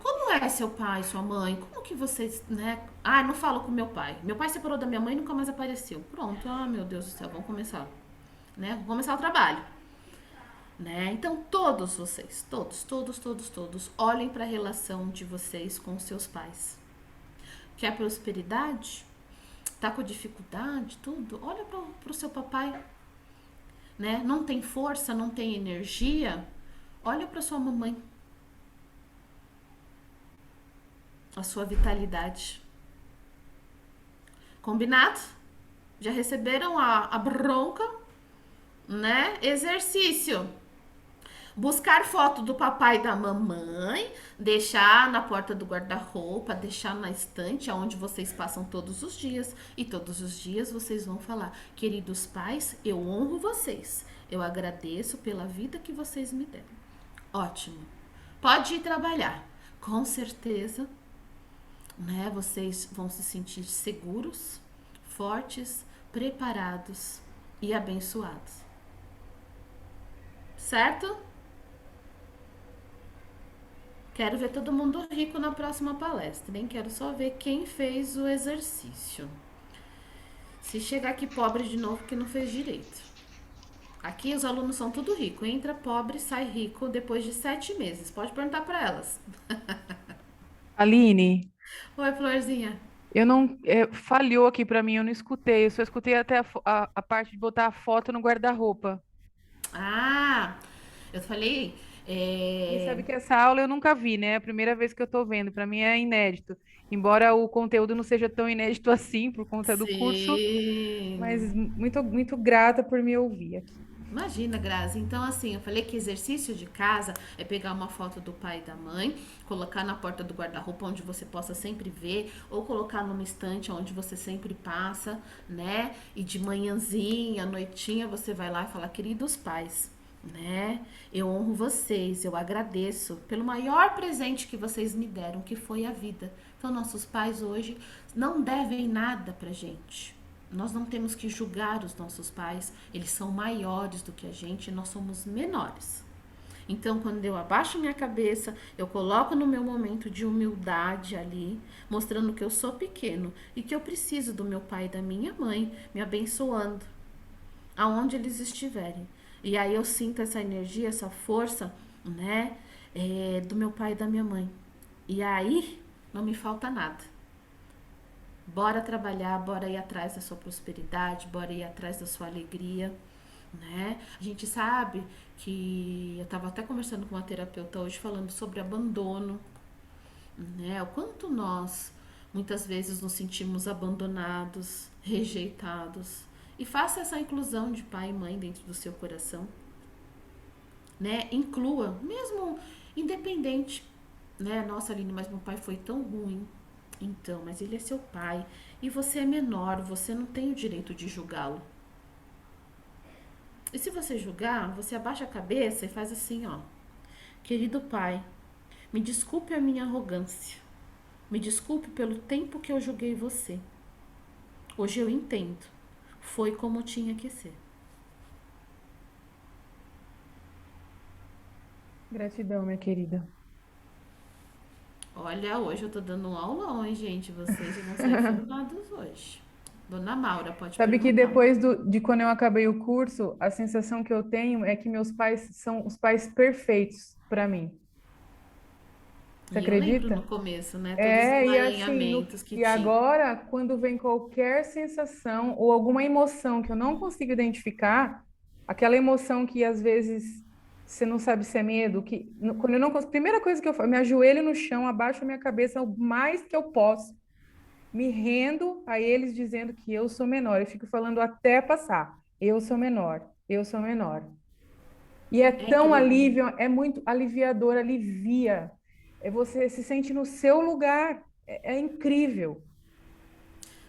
como é seu pai, sua mãe? Como que vocês, né? Ah, não falo com meu pai. Meu pai separou da minha mãe e nunca mais apareceu. Pronto, ah, meu Deus do céu, vamos começar, né? Vamos começar o trabalho, né? Então, todos vocês, todos, olhem para a relação de vocês com os seus pais. Quer prosperidade? Tá com dificuldade, tudo? Olha para o seu papai, né? Não tem força, não tem energia? Olha para sua mamãe. A sua vitalidade. Combinado? Já receberam a bronca, né? Exercício. Buscar foto do papai e da mamãe, deixar na porta do guarda-roupa, deixar na estante onde vocês passam todos os dias. E todos os dias vocês vão falar: queridos pais, eu honro vocês. Eu agradeço pela vida que vocês me deram. Ótimo. Pode ir trabalhar. Com certeza, né? Vocês vão se sentir seguros, fortes, preparados e abençoados. Certo? Quero ver todo mundo rico na próxima palestra, hein? Quero só ver quem fez o exercício. Se chegar aqui pobre de novo, que não fez direito. Aqui os alunos são tudo rico. Entra pobre, sai rico depois de 7 meses. Pode perguntar para elas. Aline, Oi, Florzinha. eu não. Falhou aqui pra mim, eu não escutei. Eu só escutei até a parte de botar a foto no guarda-roupa. Ah, eu falei. E sabe que essa aula eu nunca vi, né? É a primeira vez que eu tô vendo. Pra mim é inédito. Embora o conteúdo não seja tão inédito assim por conta do curso, mas Sim. muito, muito grata por me ouvir aqui. Imagina, Grazi. Então, assim, eu falei que exercício de casa é pegar uma foto do pai e da mãe, colocar na porta do guarda-roupa onde você possa sempre ver, ou colocar numa estante onde você sempre passa, né? E de manhãzinha, à noitinha, você vai lá e fala: queridos pais, né? Eu honro vocês, eu agradeço pelo maior presente que vocês me deram, que foi a vida. Então, nossos pais hoje não devem nada pra gente. Nós não temos que julgar os nossos pais, eles são maiores do que a gente, nós somos menores. Então, quando eu abaixo minha cabeça, eu coloco no meu momento de humildade ali, mostrando que eu sou pequeno e que eu preciso do meu pai e da minha mãe me abençoando, aonde eles estiverem. E aí eu sinto essa energia, essa força, né, do meu pai e da minha mãe. E aí não me falta nada. Bora trabalhar, bora ir atrás da sua prosperidade, bora ir atrás da sua alegria, né? A gente sabe que eu estava até conversando com uma terapeuta hoje falando sobre abandono, né? O quanto nós muitas vezes nos sentimos abandonados, rejeitados. E faça essa inclusão de pai e mãe dentro do seu coração, né? Inclua, mesmo independente, né? Nossa, Aline, mas meu pai foi tão ruim. Então, mas ele é seu pai e você é menor, você não tem o direito de julgá-lo. E se você julgar, você abaixa a cabeça e faz assim, ó: querido pai, me desculpe a minha arrogância. Me desculpe pelo tempo que eu julguei você. Hoje eu entendo. Foi como tinha que ser. Gratidão, minha querida. Olha, hoje eu tô dando um aulão, hein, gente? Vocês já vão sair formados hoje. Dona Maura, pode Sabe que perguntar. depois de quando eu acabei o curso, a sensação que eu tenho é que meus pais são os pais perfeitos para mim. Você E eu lembro no acredita? começo, né? Todos os E assim, emaranhamentos que e tinha. agora, quando vem qualquer sensação ou alguma emoção que eu não consigo identificar, aquela emoção que às vezes você não sabe se é medo, quando eu não consigo, primeira coisa que eu faço, eu me ajoelho no chão, abaixo a minha cabeça o mais que eu posso, me rendo a eles dizendo que eu sou menor. Eu fico falando até passar. Eu sou menor, eu sou menor. E é É tão incrível. alívio, é muito aliviador, alivia. Você se sente no seu lugar. É incrível,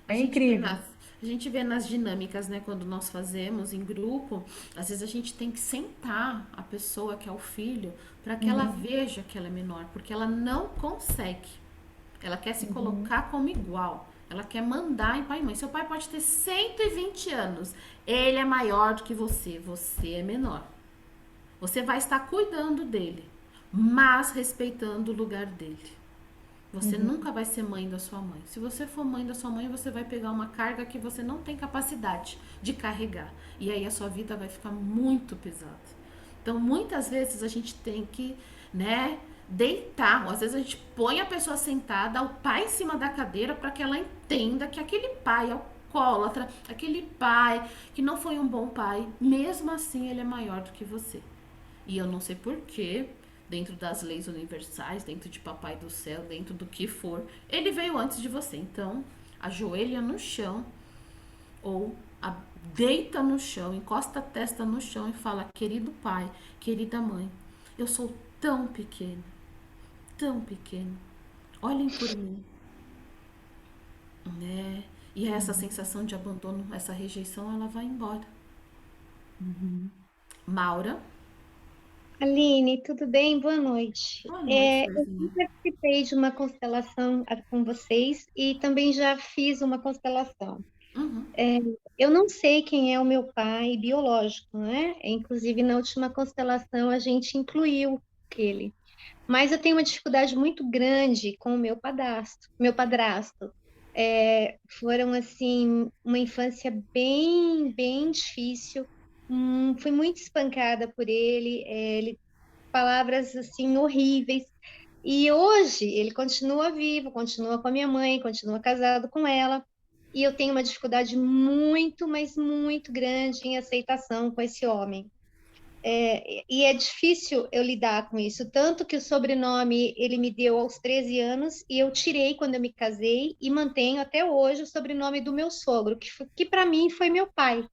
A é gente vê incrível. nas, a gente vê nas dinâmicas, né, quando nós fazemos em grupo, às vezes a gente tem que sentar a pessoa que é o filho para que ela Uhum, veja que ela é menor, porque ela não consegue. Ela quer se uhum, colocar como igual. Ela quer mandar em pai e mãe. Seu pai pode ter 120 anos. Ele é maior do que você. Você é menor. Você vai estar cuidando dele, mas respeitando o lugar dele. Você uhum. nunca vai ser mãe da sua mãe. Se você for mãe da sua mãe, você vai pegar uma carga que você não tem capacidade de carregar. E aí a sua vida vai ficar muito pesada. Então, muitas vezes a gente tem que, né, deitar. Ou às vezes a gente põe a pessoa sentada, o pai em cima da cadeira, para que ela entenda que aquele pai é alcoólatra, aquele pai que não foi um bom pai, mesmo assim ele é maior do que você. E eu não sei porquê, dentro das leis universais, dentro de Papai do Céu, dentro do que for, ele veio antes de você. Então, ajoelha no chão ou deita no chão, encosta a testa no chão e fala: querido pai, querida mãe, eu sou tão pequeno, olhem por mim, né? E essa sensação de abandono, essa rejeição, ela vai embora. Uhum. Maura, Aline, tudo bem? Boa noite. boa noite, Eu Florzinha. participei de uma constelação com vocês e também já fiz uma constelação. Uhum. Eu não sei quem é o meu pai biológico, né? Inclusive, na última constelação, a gente incluiu ele. Mas eu tenho uma dificuldade muito grande com o meu padrasto. Meu padrasto. Foram, assim, uma infância bem difícil. Fui muito espancada por ele. Ele palavras assim horríveis. E hoje ele continua vivo, continua com a minha mãe, continua casado com ela. E eu tenho uma dificuldade muito, mas muito grande em aceitação com esse homem. E é difícil eu lidar com isso, tanto que o sobrenome ele me deu aos 13 anos e eu tirei quando eu me casei e mantenho até hoje o sobrenome do meu sogro, que para mim foi meu pai.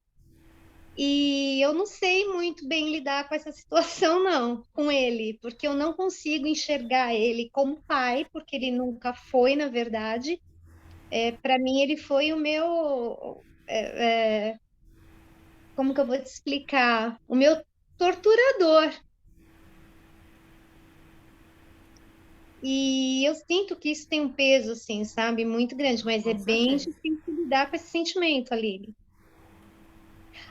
E eu não sei muito bem lidar com essa situação, não, com ele, porque eu não consigo enxergar ele como pai, porque ele nunca foi, na verdade. Para mim, ele foi o meu. Como que eu vou te explicar? O meu torturador. E eu sinto que isso tem um peso, assim, sabe, muito grande, mas é Com bem certeza. difícil lidar com esse sentimento ali.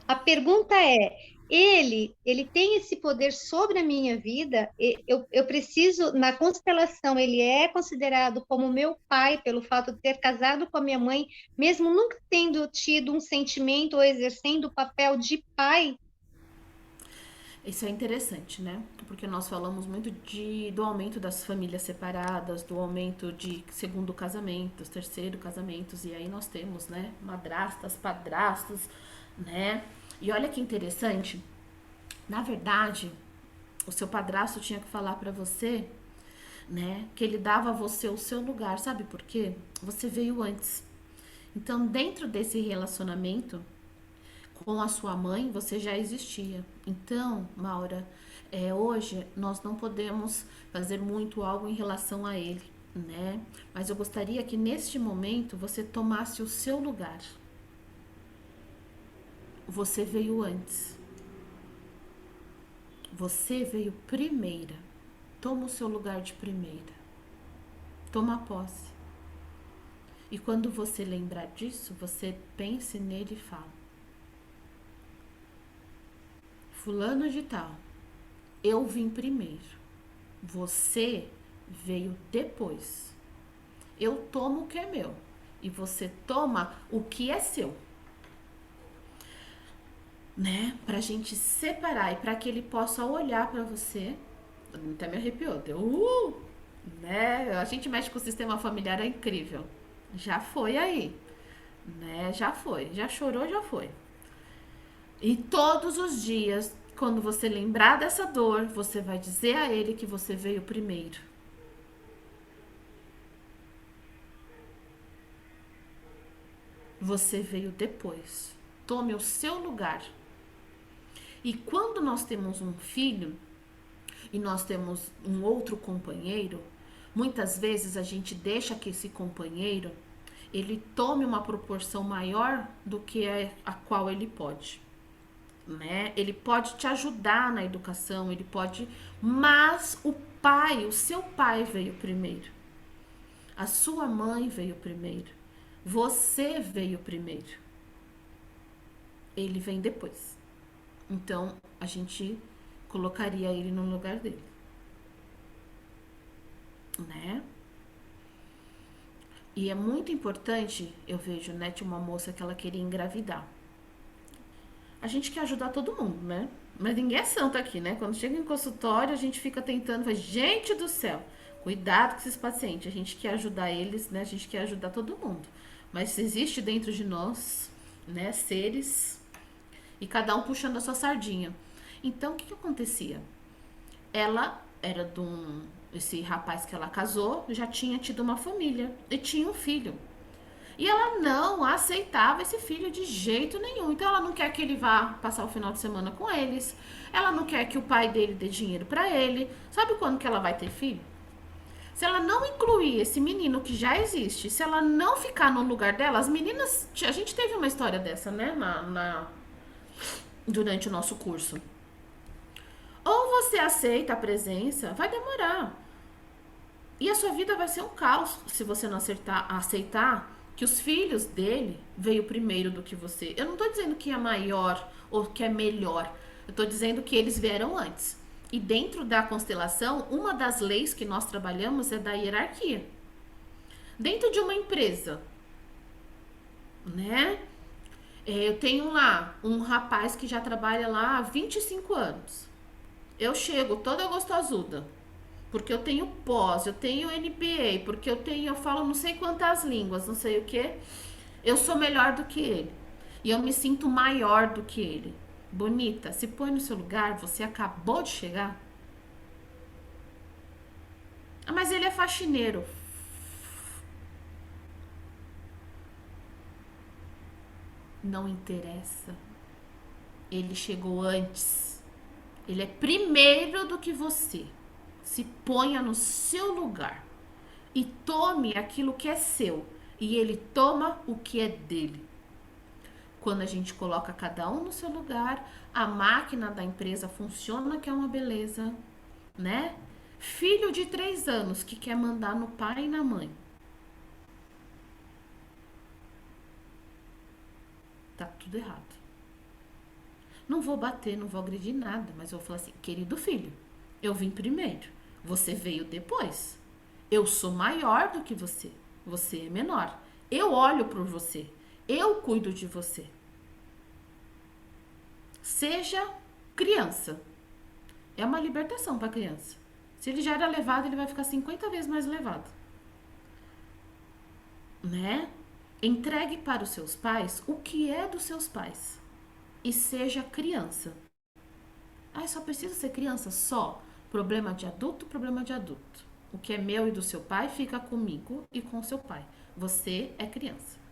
A pergunta é: ele tem esse poder sobre a minha vida? Eu preciso, na constelação, ele é considerado como meu pai pelo fato de ter casado com a minha mãe, mesmo nunca tendo tido um sentimento ou exercendo o papel de pai? Isso é interessante, né? Porque nós falamos muito do aumento das famílias separadas, do aumento de segundo casamentos, terceiro casamentos, e aí nós temos, né, madrastas, padrastos, né? E olha que interessante, na verdade, o seu padrasto tinha que falar pra você, né, que ele dava a você o seu lugar, sabe por quê? Você veio antes. Então, dentro desse relacionamento, com a sua mãe, você já existia. Então, Maura, hoje nós não podemos fazer muito algo em relação a ele, né? Mas eu gostaria que neste momento você tomasse o seu lugar. Você veio antes. Você veio primeira. Toma o seu lugar de primeira. Toma posse. E quando você lembrar disso, você pense nele e fala: Fulano de tal, eu vim primeiro. Você veio depois. Eu tomo o que é meu e você toma o que é seu, né? Pra gente separar e pra que ele possa olhar pra você. Até me arrepiou, deu né? A gente mexe com o sistema familiar, é incrível. Já foi aí, né? Já foi, já chorou, já foi. E todos os dias, quando você lembrar dessa dor, você vai dizer a ele que você veio primeiro. Você veio depois. Tome o seu lugar. E quando nós temos um filho e nós temos um outro companheiro, muitas vezes a gente deixa que esse companheiro ele tome uma proporção maior do que a qual ele pode, né? Ele pode te ajudar na educação, ele pode, mas o seu pai veio primeiro. A sua mãe veio primeiro. Você veio primeiro. Ele vem depois. Então, a gente colocaria ele no lugar dele, né? E é muito importante, eu vejo, né, tinha uma moça que ela queria engravidar. A gente quer ajudar todo mundo, né? Mas ninguém é santo aqui, né? Quando chega em consultório, a gente fica tentando, fala, gente do céu, cuidado com esses pacientes. A gente quer ajudar eles, né? A gente quer ajudar todo mundo. Mas existe dentro de nós, né, seres, e cada um puxando a sua sardinha. Então, o que acontecia? Ela era esse rapaz que ela casou, já tinha tido uma família e tinha um filho. E ela não aceitava esse filho de jeito nenhum. Então ela não quer que ele vá passar o final de semana com eles. Ela não quer que o pai dele dê dinheiro pra ele. Sabe quando que ela vai ter filho? Se ela não incluir esse menino que já existe, se ela não ficar no lugar dela, as meninas. A gente teve uma história dessa, né? Durante o nosso curso. Ou você aceita a presença, vai demorar. E a sua vida vai ser um caos se você não aceitar que os filhos dele veio primeiro do que você. Eu não tô dizendo que é maior ou que é melhor. Eu tô dizendo que eles vieram antes. E dentro da constelação, uma das leis que nós trabalhamos é da hierarquia. Dentro de uma empresa, né? Eu tenho lá um rapaz que já trabalha lá há 25 anos. Eu chego toda gostosuda, porque eu tenho pós, eu tenho MBA, porque eu falo não sei quantas línguas, não sei o que. Eu sou melhor do que ele. E eu me sinto maior do que ele. Bonita, se põe no seu lugar, você acabou de chegar. Ah, mas ele é faxineiro. Não interessa. Ele chegou antes. Ele é primeiro do que você. Se ponha no seu lugar e tome aquilo que é seu, e ele toma o que é dele. Quando a gente coloca cada um no seu lugar, a máquina da empresa funciona, que é uma beleza, né? Filho de 3 anos que quer mandar no pai e na mãe. Tá tudo errado. Não vou bater, não vou agredir nada, mas eu vou falar assim, querido filho, eu vim primeiro, você veio depois. Eu sou maior do que você, você é menor. Eu olho por você, eu cuido de você. Seja criança. É uma libertação para criança. Se ele já era levado, ele vai ficar 50 vezes mais levado. Né? Entregue para os seus pais o que é dos seus pais. E seja criança. Ah, só precisa ser criança? Só. Problema de adulto, problema de adulto. O que é meu e do seu pai fica comigo e com seu pai. Você é criança.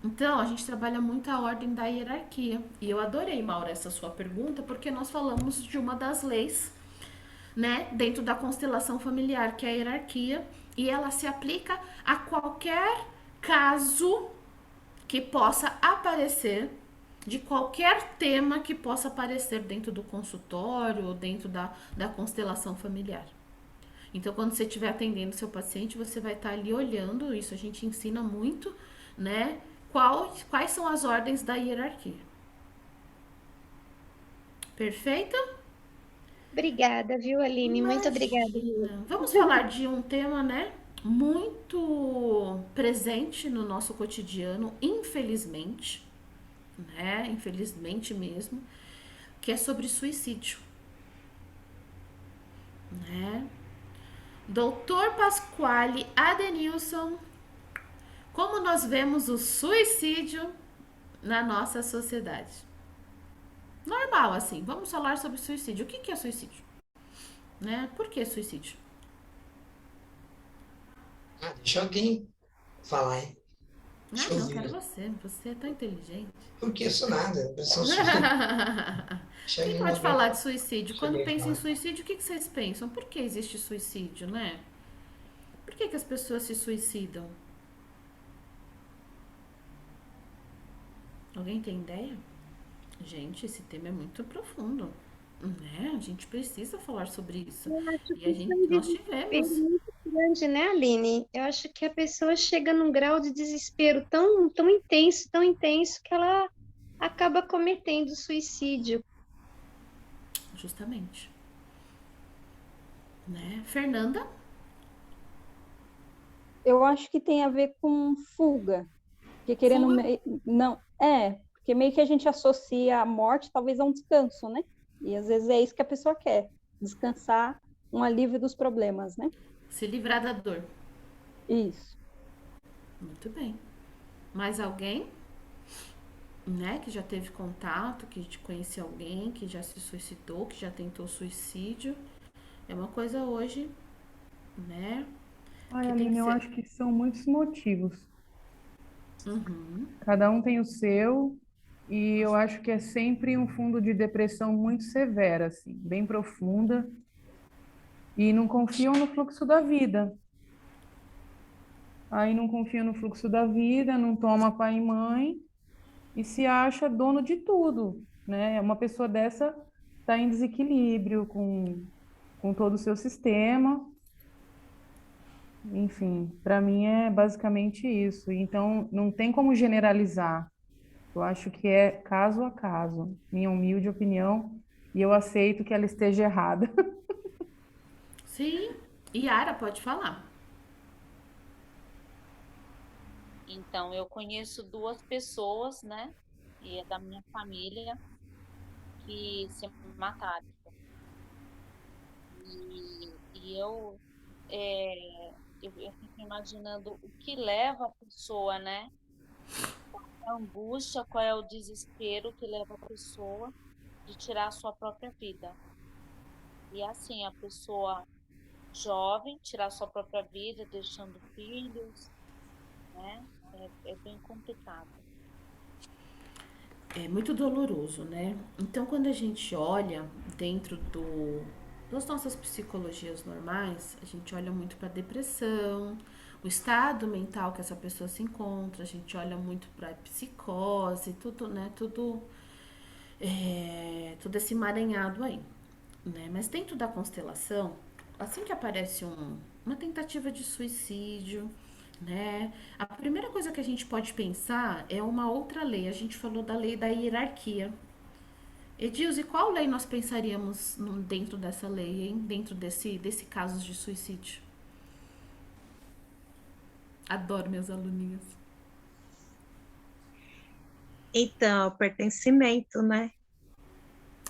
Então, a gente trabalha muito a ordem da hierarquia. E eu adorei, Maura, essa sua pergunta, porque nós falamos de uma das leis, né, dentro da constelação familiar, que é a hierarquia, e ela se aplica a qualquer caso que possa aparecer, de qualquer tema que possa aparecer dentro do consultório ou dentro da constelação familiar. Então, quando você estiver atendendo seu paciente, você vai estar ali olhando, isso a gente ensina muito, né? Quais são as ordens da hierarquia. Perfeito? Obrigada, viu, Aline? Muito obrigada. Vamos falar de um tema, né? Muito presente no nosso cotidiano, infelizmente, né? Infelizmente mesmo, que é sobre suicídio, né? Doutor Pasquale Adenilson, como nós vemos o suicídio na nossa sociedade? Normal, assim. Vamos falar sobre suicídio. O que é suicídio? Né? Por que suicídio? Deixa alguém falar, hein? Deixa Ah, eu não, quero ver. você. Você é tão inteligente. Porque eu sou nada. Eu sou... Deixa Quem eu pode ver. falar de suicídio? Deixa eu Quando ver pensa em aquela. suicídio, o que vocês pensam? Por que existe suicídio, né? Por que as pessoas se suicidam? Alguém tem ideia? Gente, esse tema é muito profundo, né? A gente precisa falar sobre isso. Eu acho E que a isso é gente, um nós desespero tivemos. muito grande, né, Aline? Eu acho que a pessoa chega num grau de desespero tão intenso, que ela acaba cometendo suicídio. Justamente, né? Fernanda? Eu acho que tem a ver com fuga, porque Fuga? não, porque meio que a gente associa a morte talvez a um descanso, né? E às vezes é isso que a pessoa quer, descansar, um alívio dos problemas, né? Se livrar da dor. Isso. Muito bem. Mais alguém, né, que já teve contato, que conhecia alguém, que já se suicidou, que já tentou suicídio? É uma coisa hoje, né, Ai, que tem que Aline, eu ser. acho que são muitos motivos. Uhum. Cada um tem o seu, e eu acho que é sempre um fundo de depressão muito severa, assim, bem profunda, e não confiam no fluxo da vida. Aí não confia no fluxo da vida, não toma pai e mãe, e se acha dono de tudo, né? Uma pessoa dessa está em desequilíbrio com todo o seu sistema. Enfim, para mim é basicamente isso. Então, não tem como generalizar. Eu acho que é caso a caso, minha humilde opinião, e eu aceito que ela esteja errada. Sim. Yara, pode falar. Então, eu conheço duas pessoas, né? E é da minha família que se mataram. E eu fico imaginando o que leva a pessoa, né? A angústia, qual é o desespero que leva a pessoa de tirar a sua própria vida. E assim, a pessoa jovem tirar a sua própria vida, deixando filhos, né? É bem complicado. É muito doloroso, né? Então, quando a gente olha dentro das nossas psicologias normais, a gente olha muito para depressão, o estado mental que essa pessoa se encontra, a gente olha muito para psicose, tudo, né? Tudo esse emaranhado aí, né? Mas dentro da constelação, assim que aparece uma tentativa de suicídio, né? A primeira coisa que a gente pode pensar é uma outra lei. A gente falou da lei da hierarquia. Edilze, qual lei nós pensaríamos dentro dessa lei, hein? Dentro desse caso de suicídio? Adoro meus aluninhos. Então, pertencimento, né?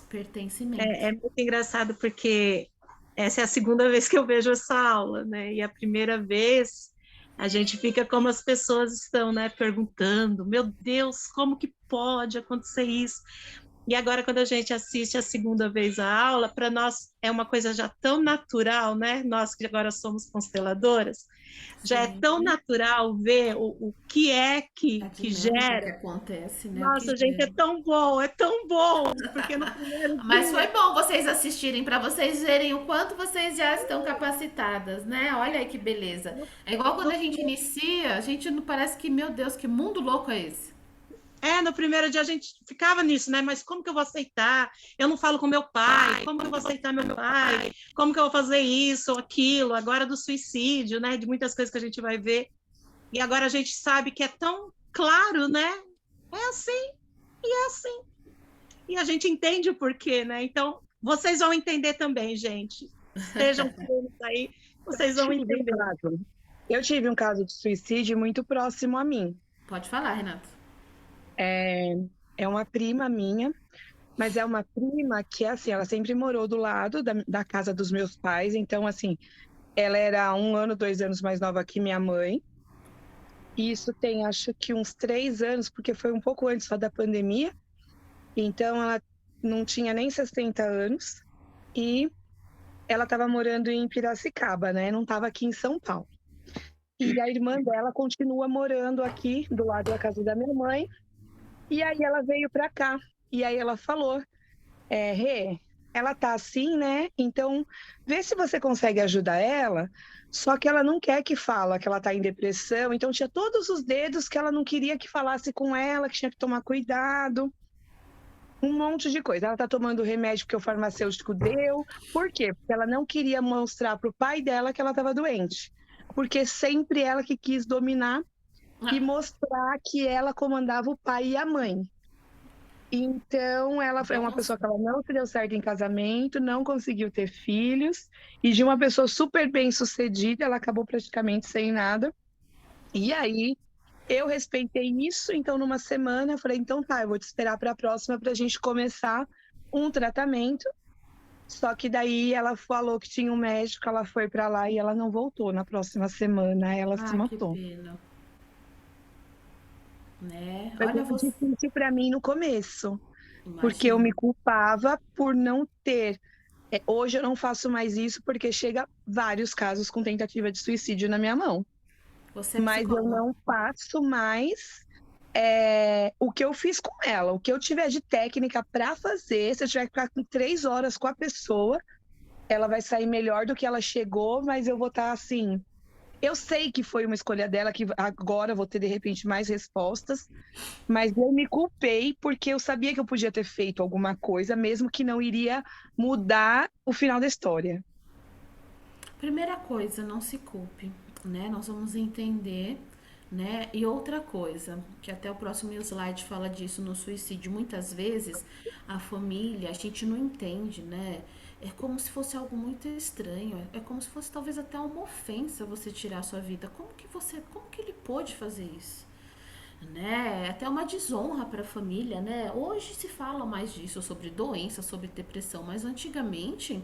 Pertencimento. É muito engraçado porque essa é a segunda vez que eu vejo essa aula, né? E a primeira vez a gente fica como as pessoas estão, né? Perguntando, meu Deus, como que pode acontecer isso? E agora, quando a gente assiste a segunda vez a aula, para nós é uma coisa já tão natural, né? Nós que agora somos consteladoras, já é Sim. tão natural ver o que é A que dinâmica que gera. acontece, né? O que Nossa, gente, gera. é tão bom, porque no primeiro Mas foi dia. bom vocês assistirem para vocês verem o quanto vocês já estão capacitadas, né? Olha aí que beleza. É igual quando a gente inicia, a gente não parece que, meu Deus, que mundo louco é esse? No primeiro dia a gente ficava nisso, né? Mas como que eu vou aceitar? Eu não falo com meu pai, como que eu vou aceitar meu pai? Como que eu vou fazer isso ou aquilo? Agora do suicídio, né? De muitas coisas que a gente vai ver. E agora a gente sabe que é tão claro, né? É assim, e é assim. E a gente entende o porquê, né? Então, vocês vão entender também, gente. Estejam firmes aí, vocês vão entender. Eu tive um caso de suicídio muito próximo a mim. Pode falar, Renato. É uma prima minha, mas é uma prima que, assim, ela sempre morou do lado da casa dos meus pais. Então, assim, ela era 1 ano, 2 anos mais nova que minha mãe. E isso tem, acho que uns 3 anos, porque foi um pouco antes só da pandemia. Então, ela não tinha nem 60 anos. E ela estava morando em Piracicaba, né? Não estava aqui em São Paulo. e a irmã dela continua morando aqui do lado da casa da minha mãe. E aí ela veio para cá. E aí ela falou, Rê, ela tá assim, né? Então, vê se você consegue ajudar ela. Só que ela não quer que fala que ela tá em depressão. Então, tinha todos os dedos que ela não queria que falasse com ela, que tinha que tomar cuidado. Um monte de coisa. Ela tá tomando remédio que o farmacêutico deu. Por quê? Porque ela não queria mostrar pro pai dela que ela estava doente. Porque sempre ela que quis dominar e mostrar que ela comandava o pai e a mãe. Então, ela é uma pessoa que ela não se deu certo em casamento, não conseguiu ter filhos, e de uma pessoa super bem sucedida, ela acabou praticamente sem nada. E aí, eu respeitei isso, então numa semana eu falei, então tá, eu vou te esperar para a próxima para a gente começar um tratamento. Só que daí ela falou que tinha um médico, ela foi para lá e ela não voltou na próxima semana, ela se Que matou. pena. Né? Foi Olha muito você. difícil para mim no começo, porque eu Imagina. me culpava por não ter. Hoje eu não faço mais isso porque chega vários casos com tentativa de suicídio na minha mão. Você é Mas eu psicóloga. não faço mais o que eu fiz com ela. O que eu tiver de técnica para fazer, se eu tiver que ficar 3 horas com a pessoa, ela vai sair melhor do que ela chegou, mas eu vou estar assim. Eu sei que foi uma escolha dela, que agora eu vou ter de repente mais respostas, mas eu me culpei porque eu sabia que eu podia ter feito alguma coisa, mesmo que não iria mudar o final da história. Primeira coisa, não se culpe, né? Nós vamos entender, né? E outra coisa, que até o próximo slide fala disso no suicídio, muitas vezes a família, a gente não entende, né? É como se fosse algo muito estranho, é como se fosse talvez até uma ofensa você tirar a sua vida. Como que ele pôde fazer isso? Né? É até uma desonra para a família, né? Hoje se fala mais disso, sobre doença, sobre depressão, mas antigamente,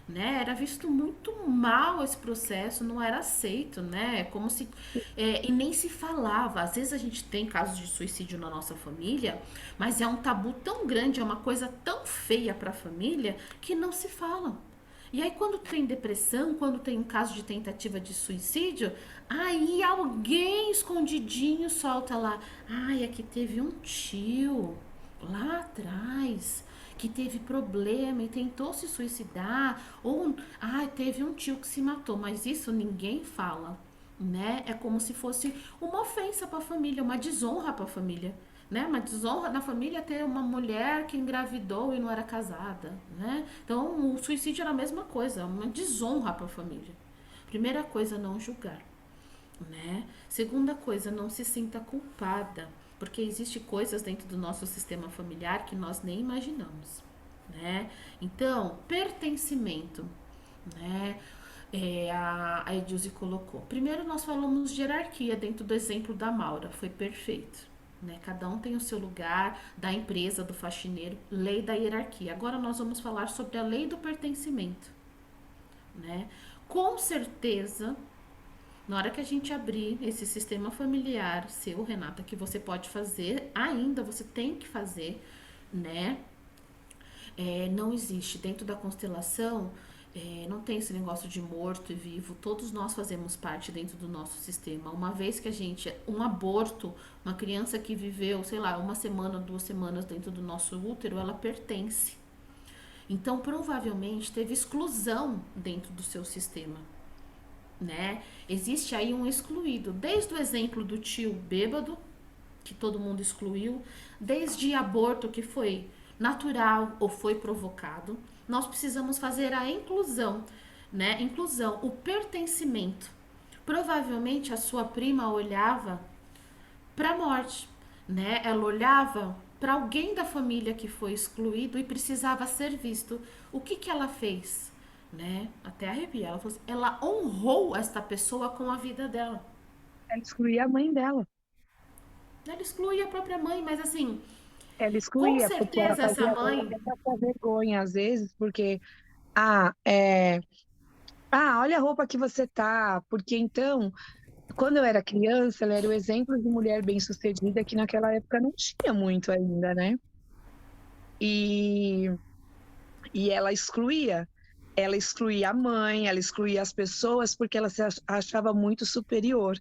né, era visto muito mal esse processo, não era aceito, né? Como se e nem se falava. Às vezes a gente tem casos de suicídio na nossa família, mas é um tabu tão grande, é uma coisa tão feia para a família que não se fala. E aí quando tem depressão, quando tem um caso de tentativa de suicídio, aí alguém escondidinho solta lá, ai, é que teve um tio lá atrás que teve problema e tentou se suicidar, ou teve um tio que se matou, mas isso ninguém fala, né? É como se fosse uma ofensa para a família, uma desonra para a família, né? Uma desonra na família ter uma mulher que engravidou e não era casada, né? Então o suicídio era a mesma coisa, uma desonra para a família. Primeira coisa, não julgar, né? Segunda coisa, não se sinta culpada, porque existe coisas dentro do nosso sistema familiar que nós nem imaginamos, né? Então, pertencimento, né? A Edilze colocou. Primeiro nós falamos de hierarquia dentro do exemplo da Maura, foi perfeito, né? Cada um tem o seu lugar, da empresa, do faxineiro, lei da hierarquia. Agora nós vamos falar sobre a lei do pertencimento, né? Com certeza, na hora que a gente abrir esse sistema familiar seu, Renata, que você pode fazer, ainda você tem que fazer, né? Não existe dentro da constelação, não tem esse negócio de morto e vivo. Todos nós fazemos parte dentro do nosso sistema. Uma vez que um aborto, uma criança que viveu, sei lá, 1 semana, 2 semanas dentro do nosso útero, ela pertence. Então, provavelmente, teve exclusão dentro do seu sistema, né? Existe aí um excluído, desde o exemplo do tio bêbado, que todo mundo excluiu, desde aborto que foi natural ou foi provocado. Nós precisamos fazer a inclusão, né? Inclusão, o pertencimento. Provavelmente a sua prima olhava para a morte, né? Ela olhava para alguém da família que foi excluído e precisava ser visto. O que ela fez? Né? Até arrepia. Ela falou assim, ela honrou essa pessoa com a vida dela. Ela excluía a mãe dela. Ela excluía a própria mãe, mas assim, Ela excluía, com porque ela certeza essa fazia mãe... essa vergonha, às vezes, porque, olha a roupa que você tá, porque então, quando eu era criança, ela era o exemplo de mulher bem-sucedida, que naquela época não tinha muito ainda, né? E ela excluía. ela excluía a mãe, ela excluía as pessoas porque ela se achava muito superior.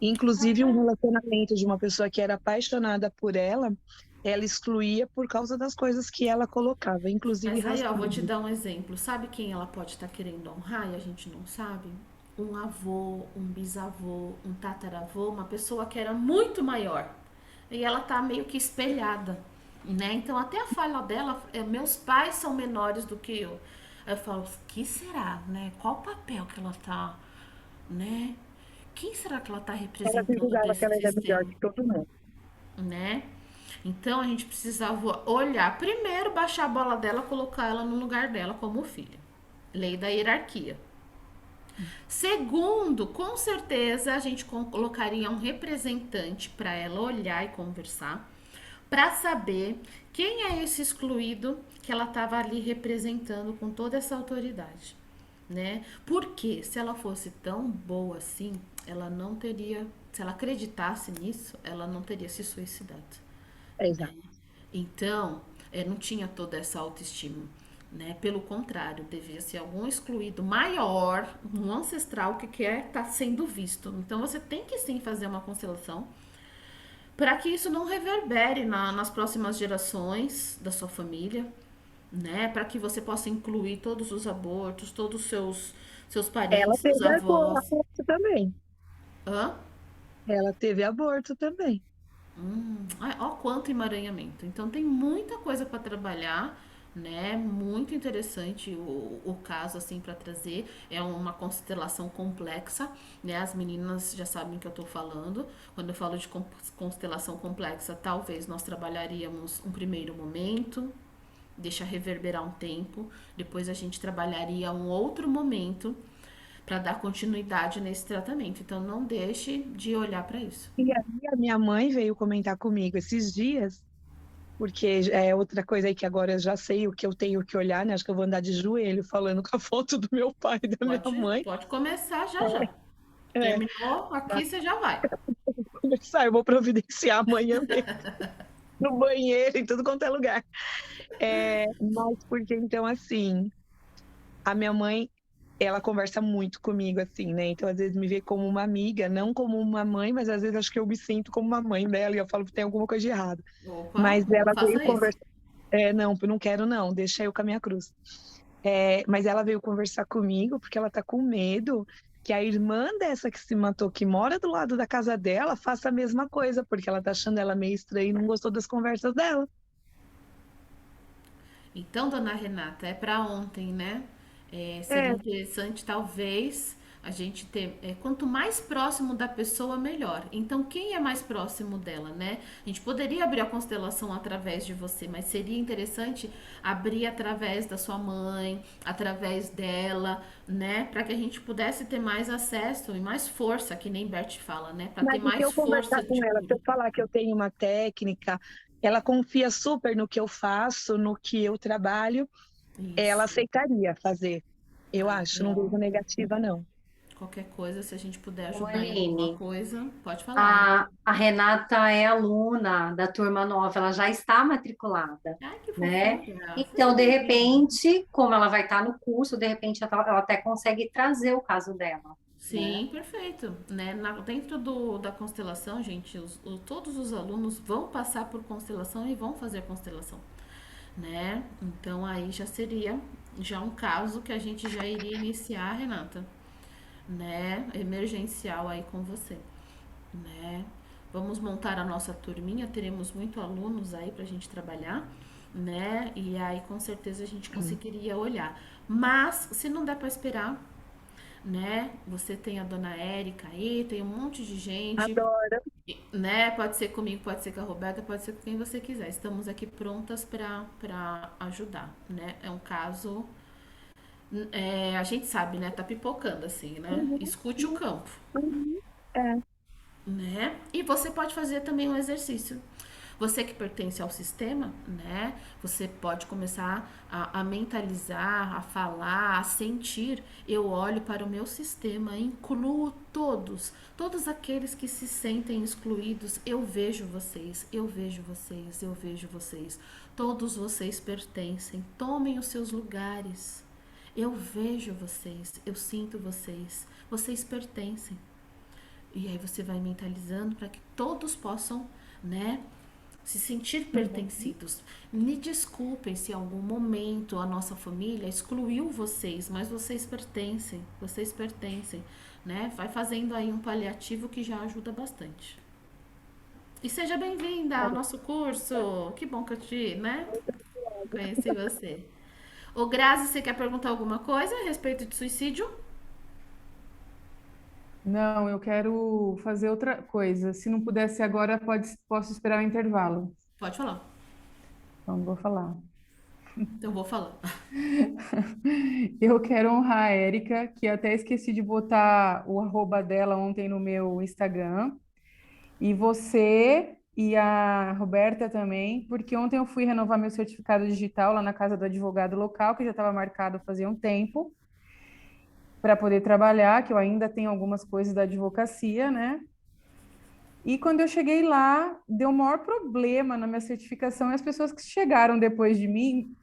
Inclusive, um relacionamento de uma pessoa que era apaixonada por ela excluía por causa das coisas que ela colocava, inclusive Mas aí, ó, vou te racismo. dar um exemplo. Sabe quem ela pode estar querendo honrar e a gente não sabe? Um avô, um bisavô, um tataravô, uma pessoa que era muito maior. E ela tá meio que espelhada, né? Então, até a fala dela, meus pais são menores do que eu. Aí eu falo, que será, né? Qual o papel que ela tá, né? Quem será que ela tá Ela se representando julgava que desse ela era melhor sistema, que todo mundo. né? Então a gente precisava olhar, primeiro baixar a bola dela, colocar ela no lugar dela como filha. Lei da hierarquia. Segundo, com certeza a gente colocaria um representante para ela olhar e conversar, para saber quem é esse excluído que ela estava ali representando com toda essa autoridade, né? Porque se ela fosse tão boa assim, ela não teria, se ela acreditasse nisso, ela não teria se suicidado. Exato. Então, não tinha toda essa autoestima, né? Pelo contrário, devia ser algum excluído maior, um ancestral que quer estar sendo visto. Então, você tem que sim fazer uma constelação para que isso não reverbere nas próximas gerações da sua família, né? Para que você possa incluir todos os abortos, todos os seus Ela parentes, seus teve avós. aborto também. Hã? Ela teve aborto também. Ó quanto emaranhamento. Então tem muita coisa para trabalhar, né? Muito interessante o caso assim para trazer. É uma constelação complexa, né? As meninas já sabem que eu tô falando. Quando eu falo de constelação complexa, talvez nós trabalharíamos um primeiro momento, deixa reverberar um tempo, depois a gente trabalharia um outro momento para dar continuidade nesse tratamento. Então não deixe de olhar para isso. E aí a minha mãe veio comentar comigo esses dias, porque é outra coisa aí que agora eu já sei o que eu tenho que olhar, né? Acho que eu vou andar de joelho falando com a foto do meu pai e da minha mãe. Pode começar já já. É, Terminou aqui, você já vai. começar, eu vou providenciar amanhã mesmo, no banheiro, em tudo quanto é lugar. Mas porque, então, assim, a minha mãe, ela conversa muito comigo, assim, né? Então, às vezes me vê como uma amiga, não como uma mãe, mas às vezes acho que eu me sinto como uma mãe dela e eu falo que tem alguma coisa de errado. Opa, Mas não ela veio faça isso. conversar. Não, não quero não, deixa eu com a minha cruz. Mas ela veio conversar comigo porque ela tá com medo que a irmã dessa que se matou, que mora do lado da casa dela, faça a mesma coisa, porque ela tá achando ela meio estranha e não gostou das conversas dela. Então, dona Renata, é para ontem, né? Seria É, interessante, talvez, a gente ter. Quanto mais próximo da pessoa, melhor. Então, quem é mais próximo dela, né? A gente poderia abrir a constelação através de você, mas seria interessante abrir através da sua mãe, através dela, né? Para que a gente pudesse ter mais acesso e mais força, que nem Bert fala, né? Para ter mas se mais eu conversar força de com ela, se cura. eu falar que eu tenho uma técnica, ela confia super no que eu faço, no que eu trabalho, ela Isso. aceitaria fazer. Eu Ah, acho, não vejo negativa, não. qualquer coisa, se a gente puder Ô, ajudar em alguma Aline, coisa, pode falar, Ana. a Renata é aluna da turma nova, ela já está matriculada, Ai, que né? fofura. Então, de Feliz. repente, como ela vai estar no curso, de repente ela até consegue trazer o caso dela, né? Sim, perfeito. Né? Dentro da constelação, gente, todos os alunos vão passar por constelação e vão fazer constelação, né? Então aí já seria já um caso que a gente já iria iniciar, Renata, né? Emergencial aí com você, né? Vamos montar a nossa turminha, teremos muitos alunos aí pra gente trabalhar, né? E aí com certeza a gente conseguiria olhar. Mas se não der pra esperar, né? Você tem a dona Érica aí, tem um monte de gente, Adoro. né? Pode ser comigo, pode ser com a Roberta, pode ser com quem você quiser. Estamos aqui prontas para ajudar, né? É um caso, a gente sabe, né? Tá pipocando assim, né? Escute o campo, Uhum. É. né? E você pode fazer também um exercício. Você que pertence ao sistema, né? Você pode começar a mentalizar, a falar, a sentir. Eu olho para o meu sistema, incluo todos aqueles que se sentem excluídos. Eu vejo vocês, eu vejo vocês, eu vejo vocês. Todos vocês pertencem. Tomem os seus lugares. Eu vejo vocês, eu sinto vocês, vocês pertencem. E aí você vai mentalizando para que todos possam, né, se sentir pertencidos. Me desculpem se em algum momento a nossa família excluiu vocês, mas vocês pertencem, né? Vai fazendo aí um paliativo que já ajuda bastante. E seja bem-vinda ao nosso curso. Que bom que eu né, conheci você. Ô, Grazi, você quer perguntar alguma coisa a respeito de suicídio? Não, eu quero fazer outra coisa. Se não pudesse agora, posso esperar o intervalo. Pode falar. Então, vou falar. Então, vou falar. Eu quero honrar a Érica, que até esqueci de botar o arroba dela ontem no meu Instagram. E você e a Roberta também, porque ontem eu fui renovar meu certificado digital lá na casa do advogado local, que já estava marcado fazia um tempo, para poder trabalhar, que eu ainda tenho algumas coisas da advocacia, né? E quando eu cheguei lá, deu o maior problema na minha certificação, e as pessoas que chegaram depois de mim,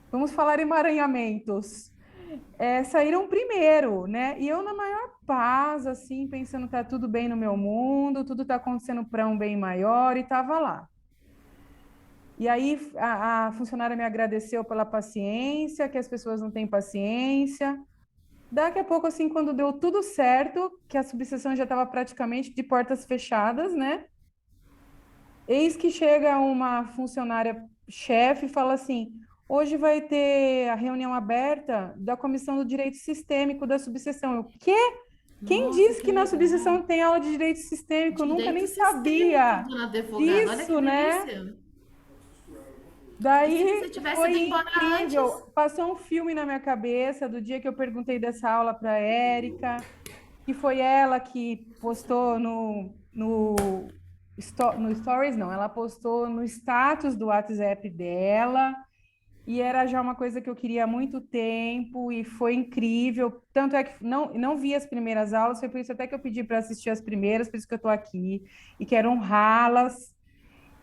vamos falar emaranhamentos, saíram primeiro, né? E eu na maior paz, assim, pensando tá tudo bem no meu mundo, tudo tá acontecendo para um bem maior, e tava lá. E aí a funcionária me agradeceu pela paciência, que as pessoas não têm paciência. Daqui a pouco, assim, quando deu tudo certo, que a subseção já estava praticamente de portas fechadas, né? Eis que chega uma funcionária chefe e fala assim: hoje vai ter a reunião aberta da Comissão do Direito Sistêmico da subseção. Eu, quê? Quem Nossa, disse que que na legal. subseção tem aula de direito sistêmico? Eu nunca nem sabia Dona advogada, olha que disso, né? delícia. E se Daí você tivesse foi ido embora incrível. antes? Passou um filme na minha cabeça do dia que eu perguntei dessa aula para a Érica, que foi ela que postou no Stories, não, ela postou no status do WhatsApp dela, e era já uma coisa que eu queria há muito tempo, e foi incrível. Tanto é que não vi as primeiras aulas, foi por isso até que eu pedi para assistir as primeiras, por isso que eu estou aqui, e quero honrá-las.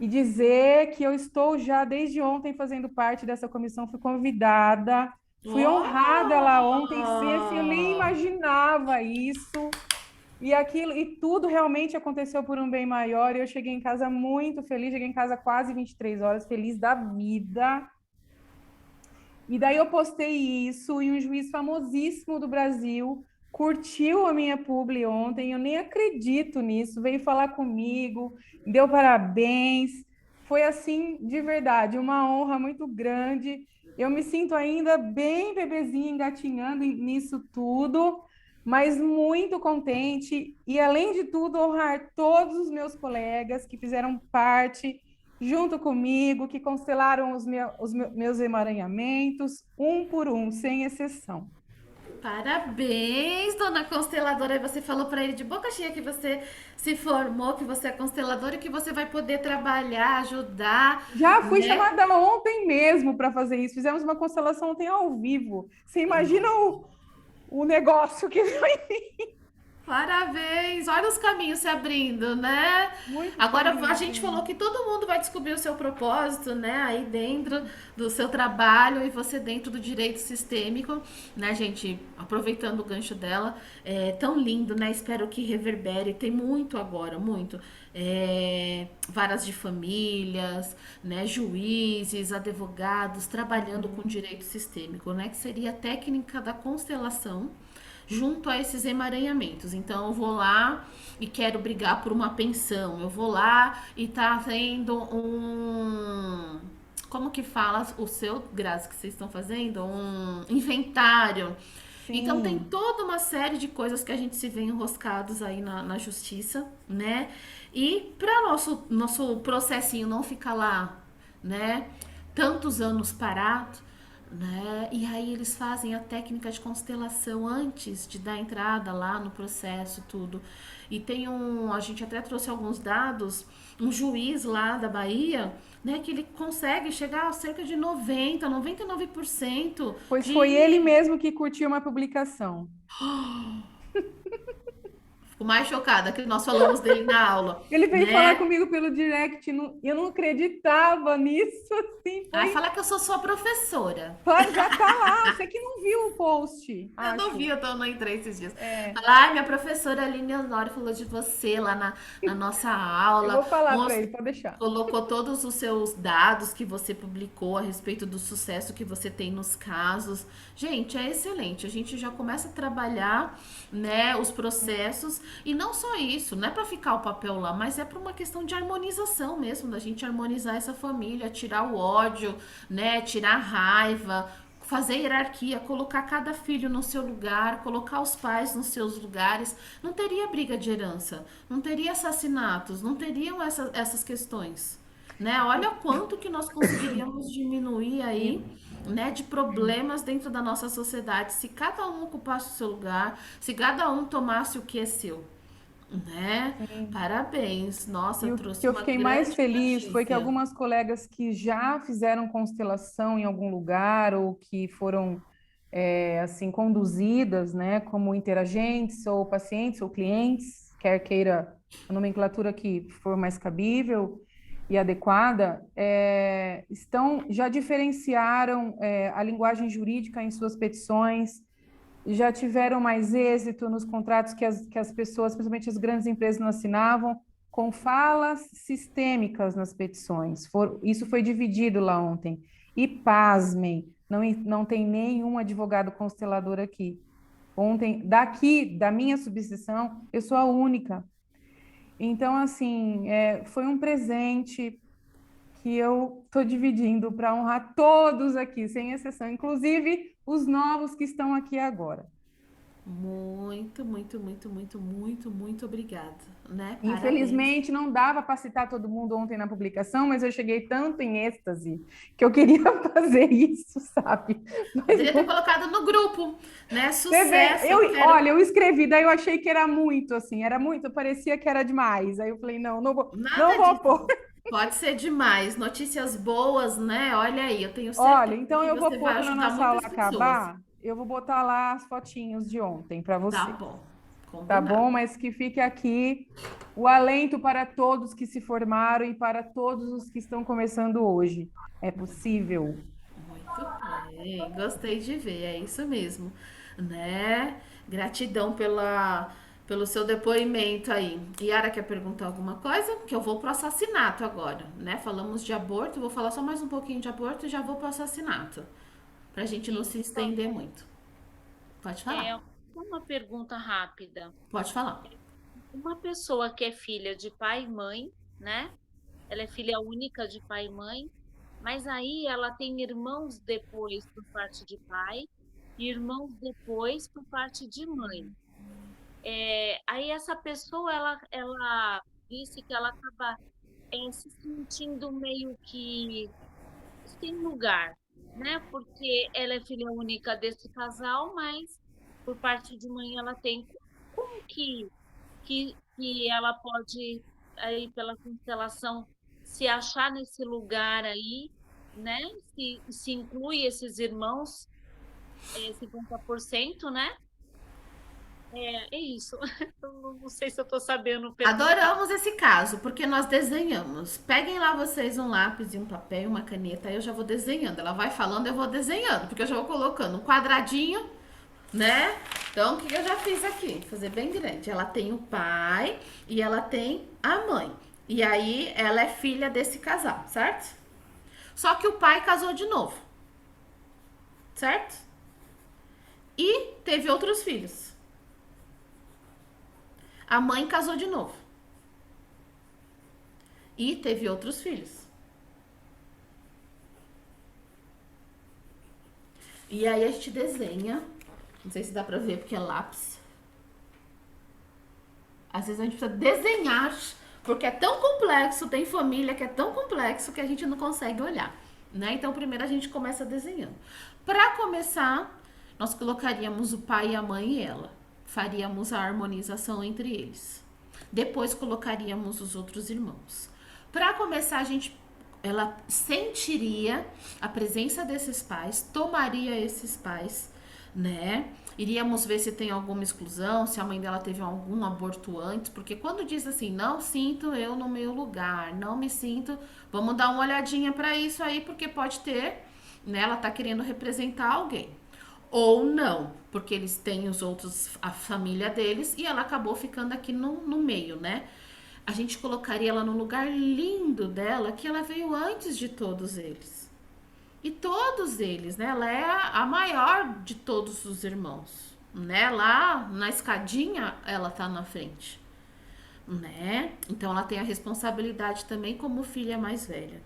E dizer que eu estou já desde ontem fazendo parte dessa comissão, fui convidada, fui honrada lá ontem, assim, eu nem imaginava isso. E aquilo, e tudo realmente aconteceu por um bem maior. E eu cheguei em casa muito feliz, cheguei em casa quase 23 horas, feliz da vida. E daí eu postei isso, e um juiz famosíssimo do Brasil curtiu a minha publi ontem, eu nem acredito nisso, veio falar comigo, deu parabéns, foi assim, de verdade, uma honra muito grande. Eu me sinto ainda bem bebezinha, engatinhando nisso tudo, mas muito contente, e além de tudo, honrar todos os meus colegas que fizeram parte junto comigo, que constelaram os meus emaranhamentos, um por um, sem exceção. Parabéns, dona consteladora. Aí você falou para ele de boca cheia que você se formou, que você é consteladora e que você vai poder trabalhar, ajudar. Já fui né? chamada ontem mesmo para fazer isso. Fizemos uma constelação ontem ao vivo. Você imagina o negócio que foi. Parabéns! Olha os caminhos se abrindo, né? Muito Agora feliz, a gente falou que todo mundo vai descobrir o seu propósito, né? Aí dentro do seu trabalho e você dentro do direito sistêmico, né, gente? Aproveitando o gancho dela, é tão lindo, né? Espero que reverbere. Tem muito agora, muito. Varas de famílias, né? Juízes, advogados trabalhando com direito sistêmico, né? Que seria a técnica da constelação junto a esses emaranhamentos. Então eu vou lá e quero brigar por uma pensão. Eu vou lá e tá tendo um... Como que fala o seu, Grazi, que vocês estão fazendo? Um inventário. Sim. Então tem toda uma série de coisas que a gente se vê enroscados aí na justiça, né? E para nosso processinho não ficar lá, né? Tantos anos parado, né? E aí eles fazem a técnica de constelação antes de dar entrada lá no processo, tudo. E tem a gente até trouxe alguns dados, um juiz lá da Bahia, né, que ele consegue chegar a cerca de 99%. Pois foi ele mesmo que curtiu uma publicação. Fico mais chocada que nós falamos dele na aula, Ele veio falar né? comigo pelo direct, eu não acreditava nisso, assim, Ai, foi... fala que eu sou sua professora. Claro, já tá lá, você que não viu o post, Eu não vi, acho. eu não entrei esses dias. É, Ai, minha professora Aline Honório falou de você lá na nossa eu vou aula. falar para ele, pode deixar. Colocou todos os seus dados que você publicou a respeito do sucesso que você tem nos casos. Gente, é excelente. A gente já começa a trabalhar, né, os processos. E não só isso, não é para ficar o papel lá, mas é para uma questão de harmonização mesmo, da gente harmonizar essa família, tirar o ódio, né, tirar a raiva, fazer hierarquia, colocar cada filho no seu lugar, colocar os pais nos seus lugares. Não teria briga de herança, não teria assassinatos, não teriam essas questões, né? Olha quanto que nós conseguiríamos diminuir aí, né, de problemas dentro da nossa sociedade se cada um ocupasse o seu lugar, se cada um tomasse o que é seu, né? Sim. Parabéns. Nossa, E o trouxe que eu uma fiquei mais grande feliz foi que notícia. algumas colegas que já fizeram constelação em algum lugar ou que foram assim conduzidas, né, como interagentes ou pacientes ou clientes, quer queira a nomenclatura que for mais cabível e adequada, já diferenciaram a linguagem jurídica em suas petições, já tiveram mais êxito nos contratos que as pessoas, principalmente as grandes empresas, não assinavam, com falas sistêmicas nas petições. Isso foi dividido lá ontem. E pasmem, não tem nenhum advogado constelador aqui. Ontem, da minha subseção, eu sou a única. Então, assim, foi um presente que eu estou dividindo para honrar todos aqui, sem exceção, inclusive os novos que estão aqui agora. Muito, muito, muito, muito, muito, muito obrigada, né? Parabéns. Infelizmente, não dava para citar todo mundo ontem na publicação, mas eu cheguei tanto em êxtase que eu queria fazer isso, sabe? Mas Poderia ter colocado no grupo, né? você vê, Sucesso, eu quero. olha, eu escrevi, daí eu achei que era muito, assim, era muito, parecia que era demais. Aí eu falei, não Nada vou pôr. disso. Pode ser demais. Notícias boas, né? Olha aí, eu tenho Olha, certeza então que eu vou você pôr vai quando a ajudar nossa aula muitas pessoas. acabar, eu vou botar lá as fotinhos de ontem para Tá você. bom, Tá bom? combinado. Mas que fique aqui o alento para todos que se formaram e para todos os que estão começando hoje. É possível. Muito bem, gostei de ver, é isso mesmo, né? Gratidão pelo seu depoimento aí. Yara quer perguntar alguma coisa? Que eu vou pro assassinato agora, né? Falamos de aborto, vou falar só mais um pouquinho de aborto e já vou pro assassinato, pra gente não se Isso estender muito. Pode falar, é uma pergunta rápida. pode falar. Uma pessoa que é filha de pai e mãe, né? Ela é filha única de pai e mãe, mas aí ela tem irmãos depois por parte de pai e irmãos depois por parte de mãe. Aí essa pessoa, ela disse que ela acaba se sentindo meio que sem lugar, né? Porque ela é filha única desse casal, mas por parte de mãe ela tem. Como que ela pode, aí pela constelação, se achar nesse lugar aí, né? Se inclui esses irmãos, 50%, né? É isso. Eu não sei se eu estou sabendo perguntar. Adoramos esse caso, porque nós desenhamos. Peguem lá vocês um lápis e um papel e uma caneta, aí eu já vou desenhando. Ela vai falando, eu vou desenhando, porque eu já vou colocando um quadradinho, né? Então, o que eu já fiz aqui? Vou fazer bem grande. Ela tem o pai e ela tem a mãe. E aí, ela é filha desse casal, certo? Só que o pai casou de novo, certo? E teve outros filhos. A mãe casou de novo. E teve outros filhos. E aí a gente desenha. Não sei se dá pra ver porque é lápis. Às vezes a gente precisa desenhar, porque é tão complexo, tem família que é tão complexo que a gente não consegue olhar, né? Então primeiro a gente começa desenhando. Para começar, nós colocaríamos o pai, a mãe e ela. Faríamos a harmonização entre eles. Depois colocaríamos os outros irmãos. Para começar, ela sentiria a presença desses pais, tomaria esses pais, né? Iríamos ver se tem alguma exclusão, se a mãe dela teve algum aborto antes, porque quando diz assim, não sinto eu no meu lugar, não me sinto, vamos dar uma olhadinha para isso aí, porque pode ter, né? Ela tá querendo representar alguém. Ou não, porque eles têm os outros, a família deles, e ela acabou ficando aqui no meio, né? A gente colocaria ela no lugar lindo dela, que ela veio antes de todos eles. E todos eles, né? Ela é a maior de todos os irmãos, né? Lá na escadinha, ela tá na frente, né? Então ela tem a responsabilidade também como filha mais velha,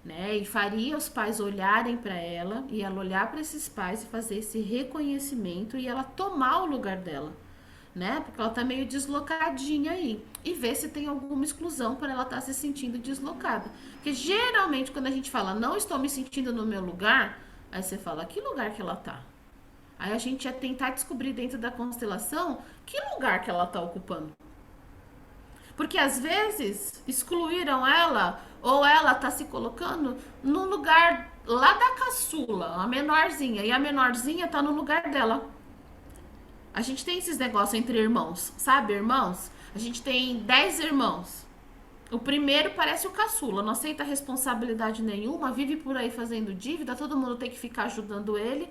né? E faria os pais olharem para ela e ela olhar para esses pais e fazer esse reconhecimento e ela tomar o lugar dela, né? Porque ela tá meio deslocadinha aí. E ver se tem alguma exclusão para ela estar se sentindo deslocada. Porque geralmente quando a gente fala, não estou me sentindo no meu lugar, aí você fala, que lugar que ela tá? Aí a gente ia tentar descobrir dentro da constelação que lugar que ela tá ocupando. Porque às vezes excluíram ela ou ela tá se colocando no lugar lá da caçula, a menorzinha, e a menorzinha tá no lugar dela. A gente tem esses negócios entre irmãos, sabe, irmãos? A gente tem 10 irmãos. O primeiro parece o caçula, não aceita responsabilidade nenhuma, vive por aí fazendo dívida, todo mundo tem que ficar ajudando ele.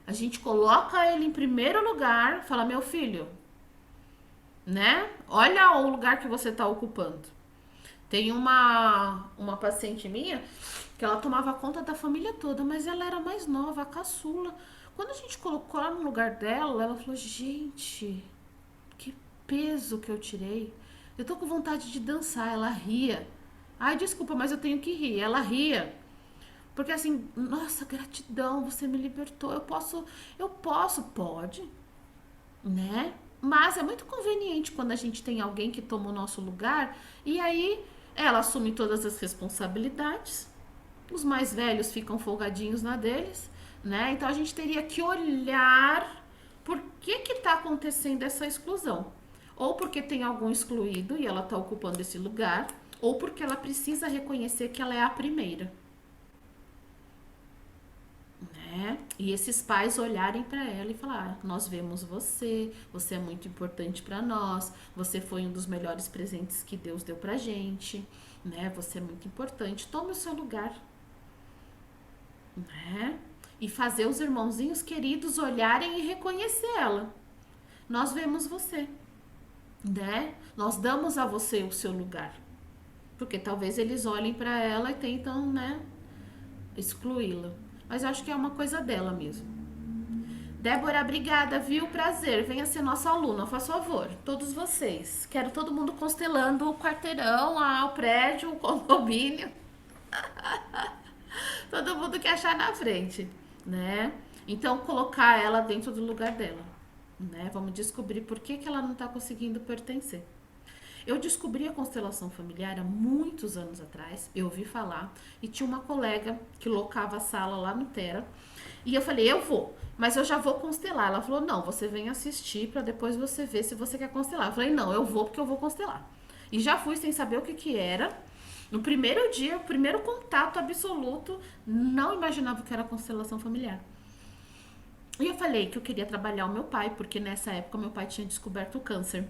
A gente coloca ele em primeiro lugar, fala, meu filho, né? Olha o lugar que você tá ocupando. Tem uma paciente minha que ela tomava conta da família toda, mas ela era mais nova, a caçula. Quando a gente colocou ela no lugar dela, ela falou, gente, que peso que eu tirei. Eu tô com vontade de dançar. Ela ria. Ai, desculpa, mas eu tenho que rir. Ela ria. Porque assim, nossa, gratidão, você me libertou. Pode, né? Mas é muito conveniente quando a gente tem alguém que toma o nosso lugar e aí ela assume todas as responsabilidades. Os mais velhos ficam folgadinhos na deles, né? Então a gente teria que olhar por que tá acontecendo essa exclusão. Ou porque tem algum excluído e ela tá ocupando esse lugar, ou porque ela precisa reconhecer que ela é a primeira, né? E esses pais olharem para ela e falar, nós vemos você é muito importante para nós, você foi um dos melhores presentes que Deus deu pra gente, né? Você é muito importante, tome o seu lugar, né? E fazer os irmãozinhos queridos olharem e reconhecer ela. Nós vemos você, né? Nós damos a você o seu lugar. Porque talvez eles olhem para ela e tentam, né, excluí-la. Mas eu acho que é uma coisa dela mesmo. Débora, obrigada, viu? Prazer. Venha ser nossa aluna, faz favor. Todos vocês. Quero todo mundo constelando o quarteirão, o prédio, o condomínio. Todo mundo que achar na frente, né? Então, colocar ela dentro do lugar dela, né? Vamos descobrir por que ela não tá conseguindo pertencer. Eu descobri a constelação familiar há muitos anos atrás, eu ouvi falar, e tinha uma colega que locava a sala lá no Terra, e eu falei, eu vou, mas eu já vou constelar. Ela falou, não, você vem assistir pra depois você ver se você quer constelar. Eu falei, não, eu vou porque eu vou constelar. E já fui sem saber o que era. No primeiro dia, o primeiro contato absoluto, não imaginava que era constelação familiar. E eu falei que eu queria trabalhar o meu pai, porque nessa época meu pai tinha descoberto o câncer,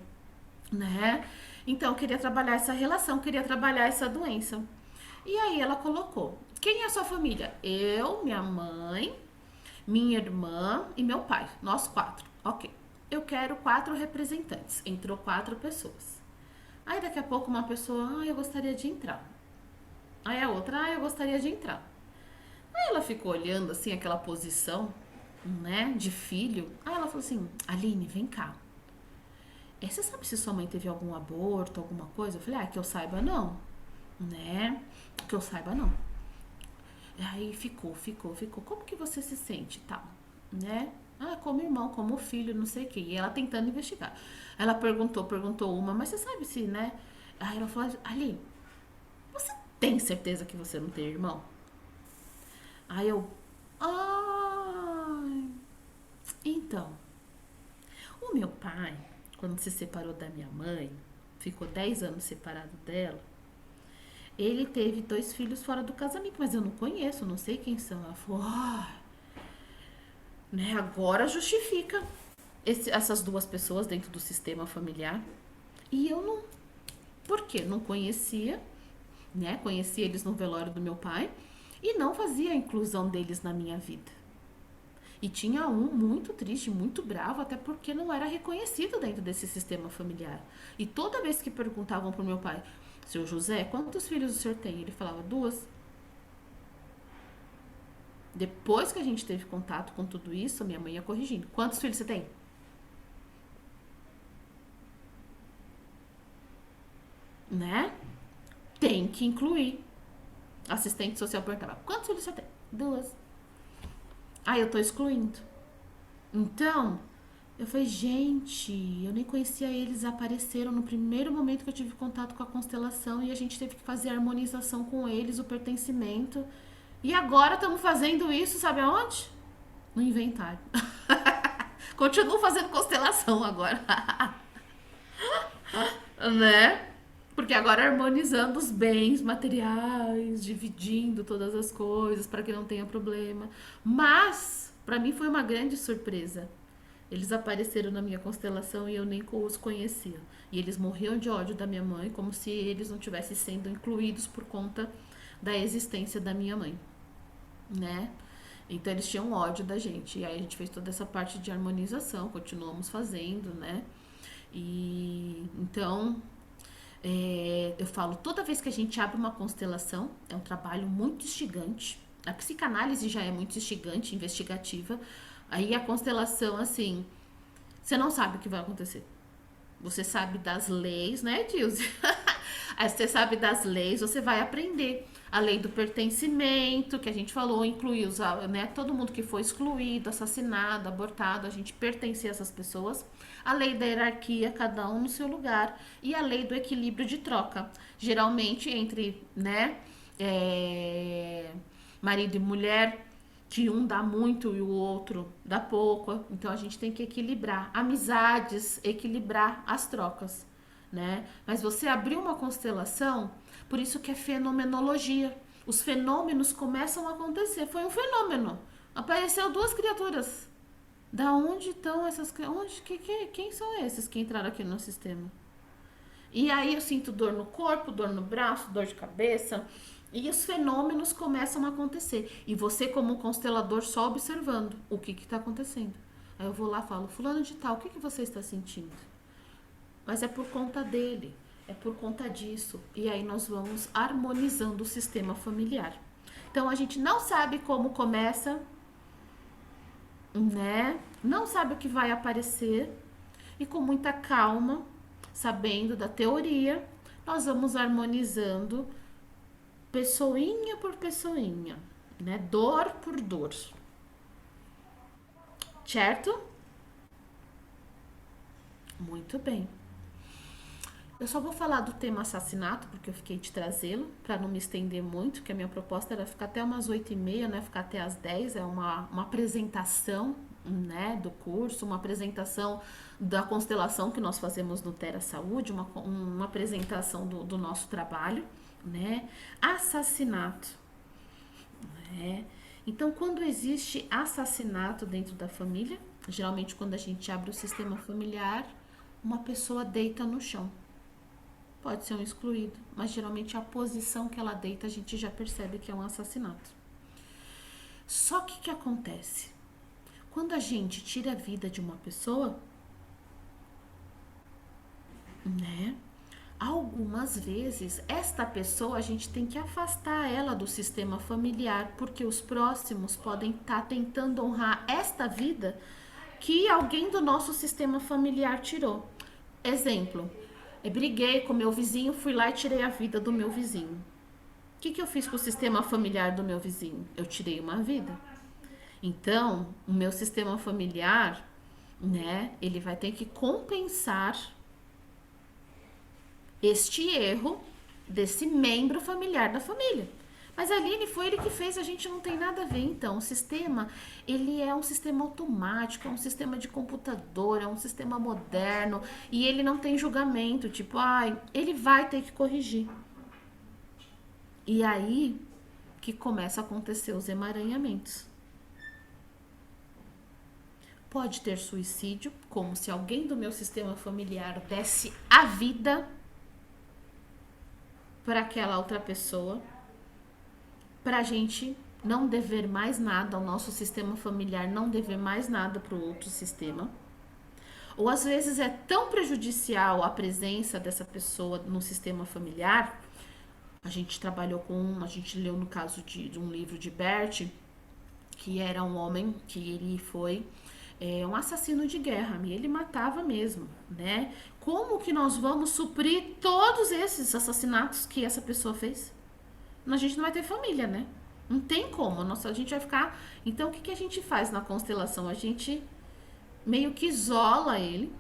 né? Então eu queria trabalhar essa relação, queria trabalhar essa doença. E aí ela colocou, quem é a sua família? Eu, minha mãe, minha irmã e meu pai, nós 4. Ok, eu quero 4 representantes. Entrou 4 pessoas. Aí daqui a pouco uma pessoa, eu gostaria de entrar. Aí a outra, eu gostaria de entrar. Aí ela ficou olhando assim aquela posição, né, de filho. Aí ela falou assim, Aline, vem cá. Você sabe se sua mãe teve algum aborto, alguma coisa? Eu falei, que eu saiba não, né? Que eu saiba não. Aí ficou. Como que você se sente, tal, né? Como irmão, como filho, não sei o quê. E ela tentando investigar. Ela perguntou uma, mas você sabe se, né? Aí ela falou, Aline, você tem certeza que você não tem irmão? Aí eu, então, o meu pai, quando se separou da minha mãe, ficou 10 anos separado dela, ele teve 2 filhos fora do casamento, mas eu não conheço, não sei quem são. Ela falou, né? Agora justifica essas duas pessoas dentro do sistema familiar. E eu não. Por quê? Não conhecia, né? Conheci eles no velório do meu pai e não fazia a inclusão deles na minha vida. E tinha um muito triste, muito bravo, até porque não era reconhecido dentro desse sistema familiar. E toda vez que perguntavam pro meu pai, seu José, quantos filhos o senhor tem? Ele falava 2. Depois que a gente teve contato com tudo isso, minha mãe ia corrigindo. Quantos filhos você tem? Né? Tem que incluir. Assistente social perguntava, quantos filhos você tem? 2. Ah, eu tô excluindo. Então, eu falei, gente, eu nem conhecia eles, apareceram no primeiro momento que eu tive contato com a constelação e a gente teve que fazer a harmonização com eles, o pertencimento. E agora estamos fazendo isso, sabe aonde? No inventário. Continuo fazendo constelação agora. Né? Porque agora harmonizando os bens materiais, dividindo todas as coisas para que não tenha problema. Mas, para mim foi uma grande surpresa. Eles apareceram na minha constelação e eu nem os conhecia. E eles morriam de ódio da minha mãe, como se eles não tivessem sendo incluídos por conta da existência da minha mãe, né? Então eles tinham ódio da gente. E aí a gente fez toda essa parte de harmonização, continuamos fazendo, né? E então... eu falo, toda vez que a gente abre uma constelação, é um trabalho muito instigante. A psicanálise já é muito instigante, investigativa. Aí a constelação, assim, você não sabe o que vai acontecer. Você sabe das leis, né, Dilce? Aí você sabe das leis, você vai aprender. A lei do pertencimento, que a gente falou, inclui né, todo mundo que foi excluído, assassinado, abortado, a gente pertence a essas pessoas. A lei da hierarquia, cada um no seu lugar. E a lei do equilíbrio de troca. Geralmente entre, né, marido e mulher, que um dá muito e o outro dá pouco. Então a gente tem que equilibrar. Amizades, equilibrar as trocas, né? Mas você abriu uma constelação, por isso que é fenomenologia. Os fenômenos começam a acontecer. Foi um fenômeno. Apareceu 2 criaturas. Da onde estão essas criaturas? Quem são esses que entraram aqui no sistema? E aí eu sinto dor no corpo, dor no braço, dor de cabeça. E os fenômenos começam a acontecer. E você, como constelador, só observando o que está acontecendo. Aí eu vou lá e falo, fulano de tal, o que você está sentindo? Mas é por conta dele, é por conta disso. E aí nós vamos harmonizando o sistema familiar. Então a gente não sabe como começa, né? Não sabe o que vai aparecer. E com muita calma, sabendo da teoria, nós vamos harmonizando pessoinha por pessoinha, né? Dor por dor. Certo? Muito bem. Eu só vou falar do tema assassinato, porque eu fiquei de trazê-lo, para não me estender muito, que a minha proposta era ficar até umas 8h30, né? Ficar até as 10, é uma apresentação, né, do curso, uma apresentação da constelação que nós fazemos no Terra Saúde, uma apresentação do nosso trabalho, né? Assassinato, né? Então, quando existe assassinato dentro da família, geralmente quando a gente abre o sistema familiar, uma pessoa deita no chão. Pode ser um excluído, mas geralmente a posição que ela deita a gente já percebe que é um assassinato. Só que o que acontece? Quando a gente tira a vida de uma pessoa, né? Algumas vezes, esta pessoa a gente tem que afastar ela do sistema familiar, porque os próximos podem estar tentando honrar esta vida que alguém do nosso sistema familiar tirou. Exemplo, eu briguei com meu vizinho, fui lá e tirei a vida do meu vizinho. O que eu fiz com o sistema familiar do meu vizinho? Eu tirei uma vida. Então, o meu sistema familiar, né, ele vai ter que compensar este erro desse membro familiar da família. Mas Aline, foi ele que fez, a gente não tem nada a ver. Então, o sistema, ele é um sistema automático, é um sistema de computador, é um sistema moderno, e ele não tem julgamento, tipo, ele vai ter que corrigir. E aí que começa a acontecer os emaranhamentos. Pode ter suicídio, como se alguém do meu sistema familiar desse a vida para aquela outra pessoa, para a gente não dever mais nada ao nosso sistema familiar, não dever mais nada para o outro sistema. Ou às vezes é tão prejudicial a presença dessa pessoa no sistema familiar. A gente leu no caso de um livro de Bert, que era um homem que ele foi um assassino de guerra, e ele matava mesmo, né? Como que nós vamos suprir todos esses assassinatos que essa pessoa fez? A gente não vai ter família, né? Não tem como, a gente vai ficar... Então, o que a gente faz na constelação? A gente meio que isola ele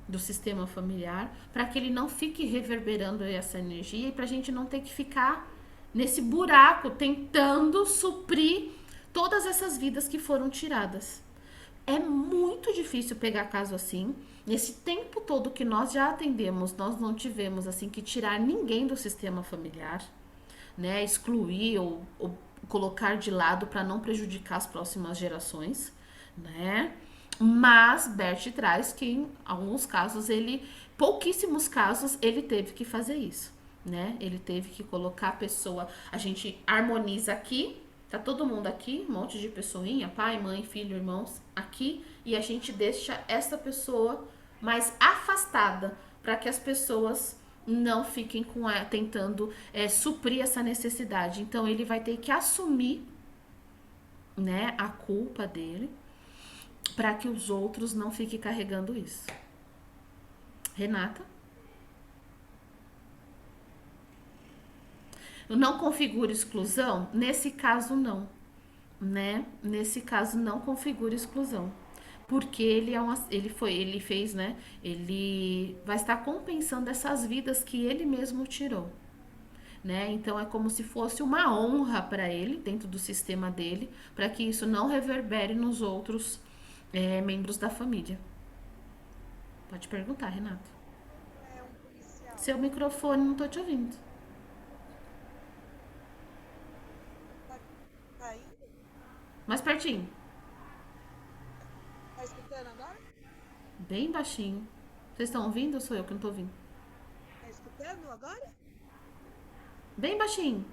do sistema familiar, para que ele não fique reverberando essa energia e para a gente não ter que ficar nesse buraco tentando suprir todas essas vidas que foram tiradas. É muito difícil pegar caso assim. Nesse tempo todo que nós já atendemos, nós não tivemos assim que tirar ninguém do sistema familiar, né? Excluir ou colocar de lado para não prejudicar as próximas gerações, né? Mas Bert traz que em alguns casos pouquíssimos casos, ele teve que fazer isso, né? Ele teve que colocar a pessoa, a gente harmoniza aqui, tá todo mundo aqui, um monte de pessoinha, pai, mãe, filho, irmãos, aqui, e a gente deixa essa pessoa mais afastada, para que as pessoas não fiquem tentando suprir essa necessidade. Então ele vai ter que assumir, né, a culpa dele, para que os outros não fiquem carregando isso. Renata? Não configura exclusão? Nesse caso, não. Né? Nesse caso, não configura exclusão. Porque ele fez, né? Ele vai estar compensando essas vidas que ele mesmo tirou. Né? Então, é como se fosse uma honra para ele, dentro do sistema dele, para que isso não reverbere nos outros membros da família. Pode perguntar, Renato. Seu microfone, não tô te ouvindo. Mais pertinho. Tá escutando agora? Bem baixinho. Vocês estão ouvindo ou sou eu que não tô ouvindo? Tá escutando agora? Bem baixinho.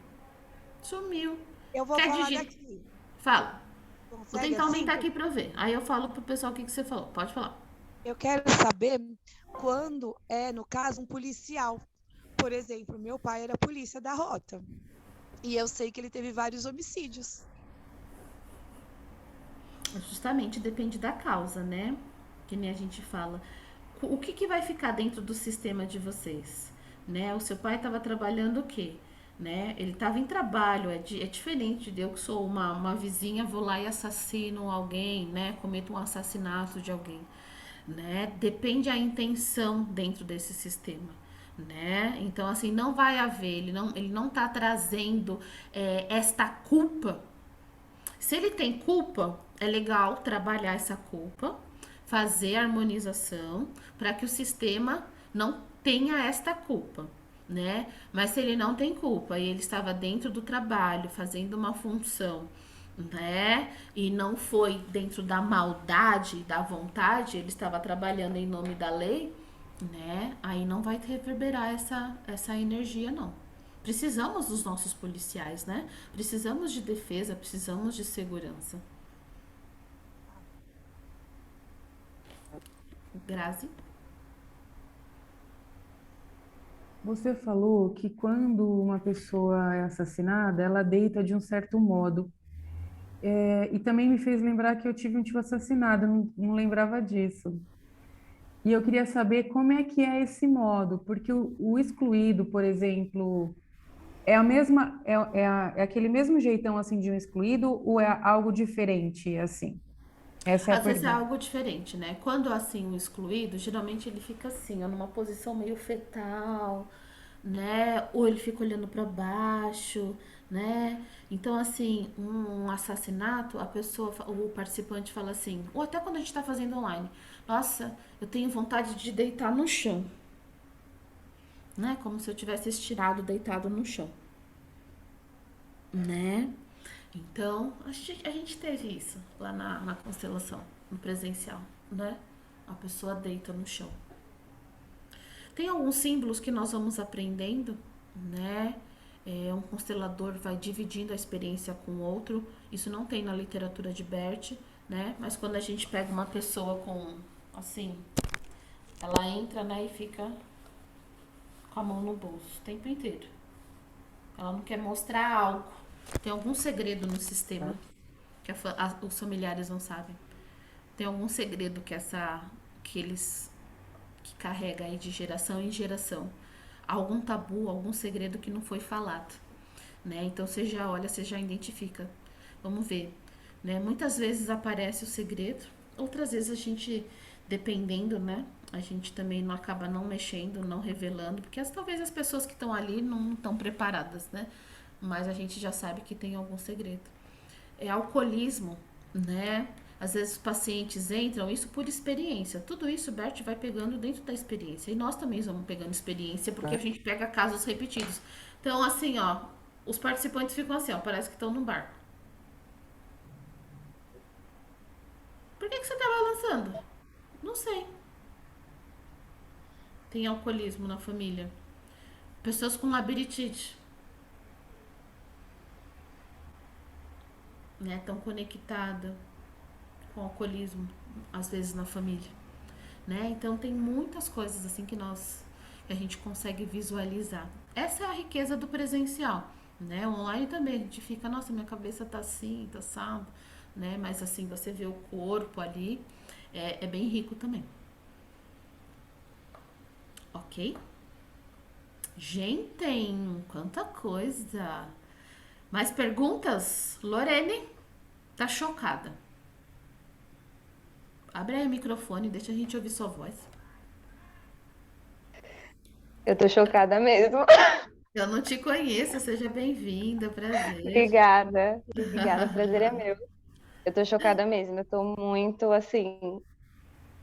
Sumiu. Eu vou falar daqui. Fala. Consegue Vou tentar aumentar aqui pra eu ver. Aí eu falo pro pessoal o que você falou. Pode falar. Eu quero saber quando no caso, um policial. Por exemplo, meu pai era polícia da rota. E eu sei que ele teve vários homicídios. Justamente, depende da causa, né? Que nem a gente fala. O que vai ficar dentro do sistema de vocês? Né? O seu pai estava trabalhando o quê? Né? Ele estava em trabalho, é diferente de eu que sou uma vizinha, vou lá e assassino alguém, né? Cometo um assassinato de alguém, né? Depende a intenção dentro desse sistema, né? Então, assim, não vai haver, ele não tá trazendo esta culpa. Se ele tem culpa, é legal trabalhar essa culpa, fazer a harmonização para que o sistema não tenha esta culpa, né? Mas se ele não tem culpa e ele estava dentro do trabalho, fazendo uma função, né? E não foi dentro da maldade, da vontade, ele estava trabalhando em nome da lei, né? Aí não vai reverberar essa energia, não. Precisamos dos nossos policiais, né? Precisamos de defesa, precisamos de segurança. Grazi? Você falou que quando uma pessoa é assassinada, ela deita de um certo modo. E também me fez lembrar que eu tive um tio assassinado, não lembrava disso. E eu queria saber como é que é esse modo, porque o excluído, por exemplo, é aquele mesmo jeitão assim de um excluído ou é algo diferente assim? Essa é a Às vezes é pergunta. algo diferente, né? Quando assim o excluído, geralmente ele fica assim, ó, numa posição meio fetal, né? Ou ele fica olhando para baixo, né? Então assim, um assassinato, o participante fala assim, ou até quando a gente tá fazendo online, nossa, eu tenho vontade de deitar no chão, né? Como se eu tivesse estirado, deitado no chão, né? Então, a gente teve isso lá na constelação, no presencial, né? A pessoa deita no chão. Tem alguns símbolos que nós vamos aprendendo, né? Um constelador vai dividindo a experiência com o outro. Isso não tem na literatura de Bert, né? Mas quando a gente pega uma pessoa com, assim, ela entra, né, e fica com a mão no bolso o tempo inteiro. Ela não quer mostrar algo. Tem algum segredo no sistema que os familiares não sabem. Tem algum segredo que eles que carrega aí de geração em geração. Algum tabu, algum segredo que não foi falado, né? Então você já olha, você já identifica. Vamos ver, né? Muitas vezes aparece o segredo, outras vezes a gente, dependendo, né? A gente também não acaba não mexendo, não revelando, porque talvez as pessoas que estão ali não estão preparadas, né? Mas a gente já sabe que tem algum segredo. Alcoolismo, né? Às vezes os pacientes entram, isso por experiência. Tudo isso o Bert vai pegando dentro da experiência. E nós também vamos pegando experiência, porque a gente pega casos repetidos. Então, assim, ó, os participantes ficam assim, ó, parece que estão num bar. Por que você tá balançando? Não sei. Tem alcoolismo na família. Pessoas com labirintite. Né? Tão conectada com alcoolismo, às vezes na família, né? Então tem muitas coisas assim que a gente consegue visualizar. Essa é a riqueza do presencial, né? Online também a gente fica, nossa, minha cabeça tá assim, tá assado, né? Mas assim, você vê o corpo ali, é bem rico também. Ok? Gente, quanta coisa! Mais perguntas? Lorene tá chocada. Abre aí o microfone, deixa a gente ouvir sua voz. Eu tô chocada mesmo. Eu não te conheço, seja bem-vinda, prazer. Obrigada, o prazer é meu. Eu tô chocada mesmo, eu tô muito, assim,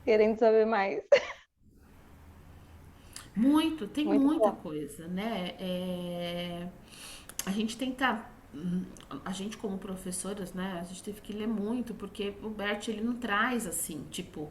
querendo saber mais. Tem muita coisa, né? A gente tenta, a gente como professoras, né? A gente teve que ler muito, porque o Bert, ele não traz assim, tipo,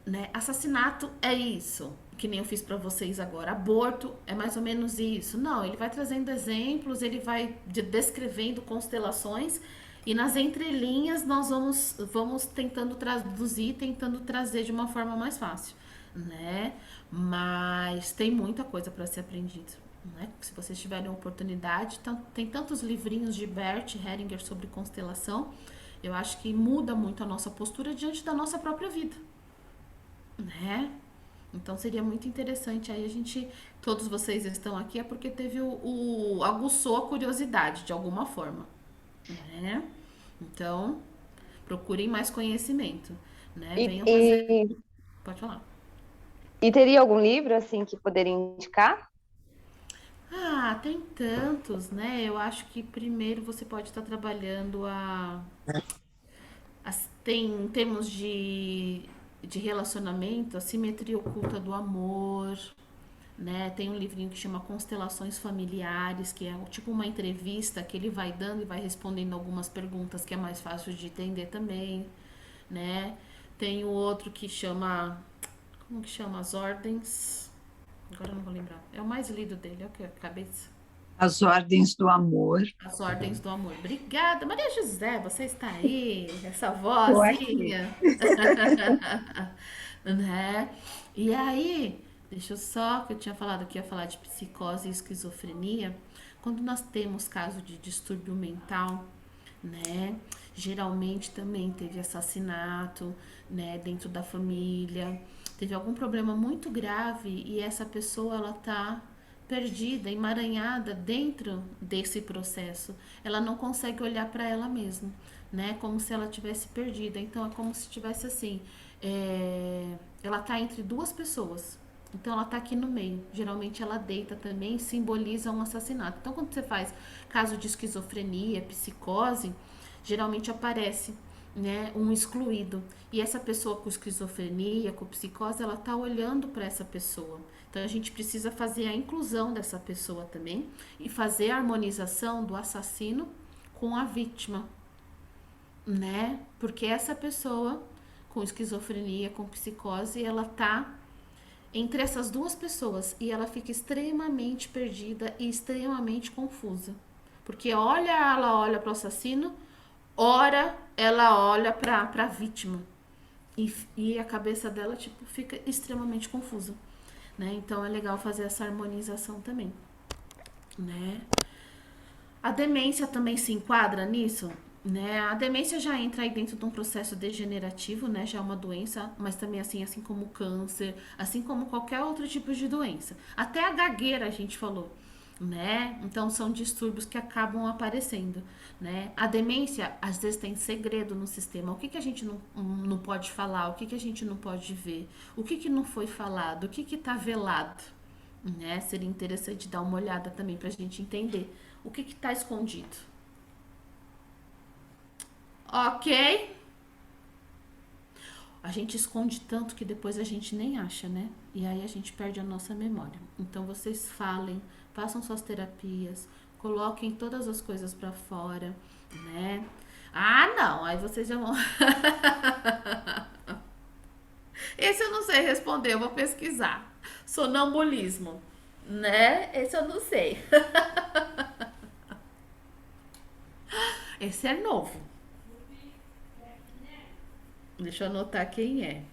né? Assassinato é isso, que nem eu fiz pra vocês agora. Aborto é mais ou menos isso. Não, ele vai trazendo exemplos, ele vai descrevendo constelações e nas entrelinhas nós vamos tentando traduzir, tentando trazer de uma forma mais fácil, né? Mas tem muita coisa para ser aprendido, né? Se vocês tiverem oportunidade, tem tantos livrinhos de Bert Hellinger sobre constelação. Eu acho que muda muito a nossa postura diante da nossa própria vida, né? Então seria muito interessante aí todos vocês estão aqui é porque teve aguçou a curiosidade de alguma forma, né? Então procurem mais conhecimento, né? Venham fazer. Pode falar. E teria algum livro assim que poderia indicar? Tem tantos, né? Eu acho que primeiro você pode estar trabalhando em termos de relacionamento, a simetria oculta do amor, né? Tem um livrinho que chama Constelações Familiares, que é tipo uma entrevista que ele vai dando e vai respondendo algumas perguntas que é mais fácil de entender também, né? Tem o outro que chama, como que chama? As Ordens, agora eu não vou lembrar, é o mais lido dele, é o que a cabeça. As Ordens do Amor. As Ordens do Amor. Obrigada. Maria José, você está aí? Essa vozinha. Né? E aí, deixa eu só, que eu tinha falado que ia falar de psicose e esquizofrenia. Quando nós temos caso de distúrbio mental, né? Geralmente também teve assassinato, né? Dentro da família. Teve algum problema muito grave e essa pessoa, ela tá perdida, emaranhada dentro desse processo. Ela não consegue olhar para ela mesma, né? Como se ela tivesse perdida. Então é como se tivesse assim, ela tá entre duas pessoas. Então ela tá aqui no meio. Geralmente ela deita também, simboliza um assassinato. Então quando você faz caso de esquizofrenia, psicose, geralmente aparece, né, um excluído. E essa pessoa com esquizofrenia, com psicose, ela tá olhando para essa pessoa. Então a gente precisa fazer a inclusão dessa pessoa também e fazer a harmonização do assassino com a vítima, né? Porque essa pessoa com esquizofrenia, com psicose, ela tá entre essas duas pessoas e ela fica extremamente perdida e extremamente confusa. Porque ela olha para o assassino, ora ela olha para a vítima. E a cabeça dela, tipo, fica extremamente confusa, né? Então é legal fazer essa harmonização também, né? A demência também se enquadra nisso, né? A demência já entra aí dentro de um processo degenerativo, né? Já é uma doença, mas também assim como o câncer, assim como qualquer outro tipo de doença. Até a gagueira a gente falou, né? Então são distúrbios que acabam aparecendo, né? A demência às vezes tem segredo no sistema. O que a gente não pode falar? O que a gente não pode ver? O que não foi falado? O que tá velado? Né? Seria interessante dar uma olhada também pra gente entender o que tá escondido. Ok? A gente esconde tanto que depois a gente nem acha, né? E aí a gente perde a nossa memória. Então vocês falem, façam suas terapias, coloquem todas as coisas pra fora, né? Ah, não, aí vocês já vão. Esse eu não sei responder, eu vou pesquisar. Sonambulismo, né? Esse eu não sei. Esse é novo. Deixa eu anotar quem é.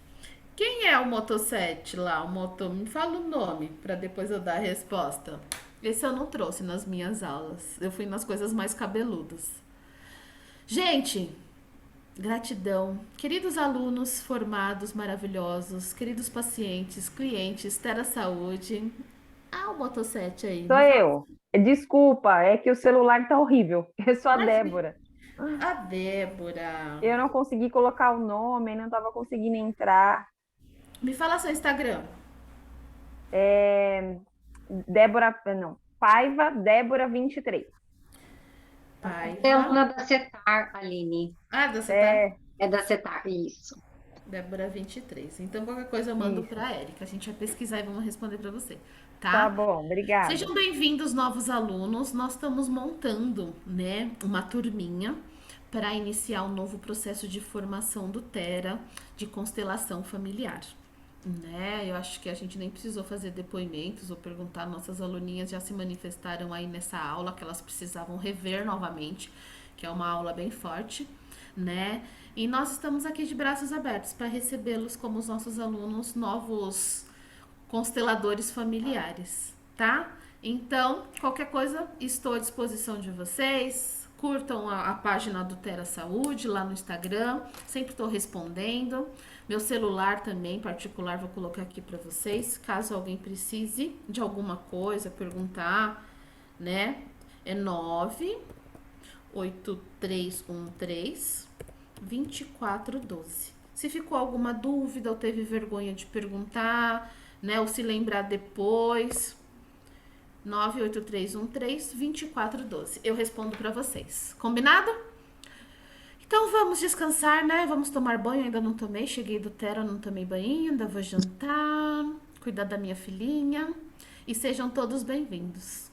Quem é o Moto7 lá? O Moto... Me fala o nome para depois eu dar a resposta. Esse eu não trouxe nas minhas aulas. Eu fui nas coisas mais cabeludas. Gente, gratidão. Queridos alunos formados, maravilhosos, queridos pacientes, clientes, Tera Saúde. Ah, o Moto7 aí. Sou eu. Desculpa, é que o celular tá horrível. Eu sou a Débora. A Débora. Eu não consegui colocar o nome, não estava conseguindo entrar. Me fala seu Instagram. Débora, não. Paiva Débora 23. Paiva. É uma da Cetar, Aline. Ah, da Cetar? É da Cetar, isso. Débora 23. Então, qualquer coisa eu mando para a Érica. A gente vai pesquisar e vamos responder para você. Tá? Tá bom, obrigada. Sejam bem-vindos, novos alunos. Nós estamos montando, né, uma turminha para iniciar um novo processo de formação do Tera de constelação familiar, né? Eu acho que a gente nem precisou fazer depoimentos ou perguntar, nossas aluninhas já se manifestaram aí nessa aula que elas precisavam rever novamente, que é uma aula bem forte, né? E nós estamos aqui de braços abertos para recebê-los como os nossos alunos, novos consteladores familiares, tá? Então, qualquer coisa, estou à disposição de vocês. Curtam a página do Tera Saúde lá no Instagram, sempre estou respondendo. Meu celular também, particular, vou colocar aqui para vocês, caso alguém precise de alguma coisa, perguntar, né? É 98313-2412. Se ficou alguma dúvida ou teve vergonha de perguntar, né? Ou se lembrar depois... 98313-2412. Eu respondo para vocês. Combinado? Então vamos descansar, né? Vamos tomar banho. Ainda não tomei. Cheguei do Tera, não tomei banho. Ainda vou jantar. Cuidar da minha filhinha. E sejam todos bem-vindos.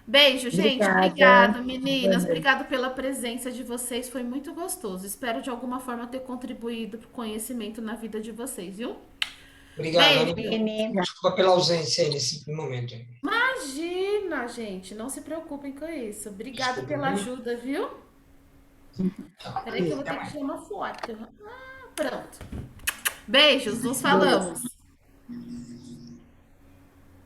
Beijo, gente. Obrigada, meninas. Obrigada pela presença de vocês. Foi muito gostoso. Espero de alguma forma ter contribuído para o conhecimento na vida de vocês, viu? Obrigado, Aline. Desculpa pela ausência aí nesse momento. Imagina, gente. Não se preocupem com isso. Obrigada pela ajuda, viu? Peraí que eu vou ter que tirar uma foto. Ah, pronto. Beijos, nos falamos.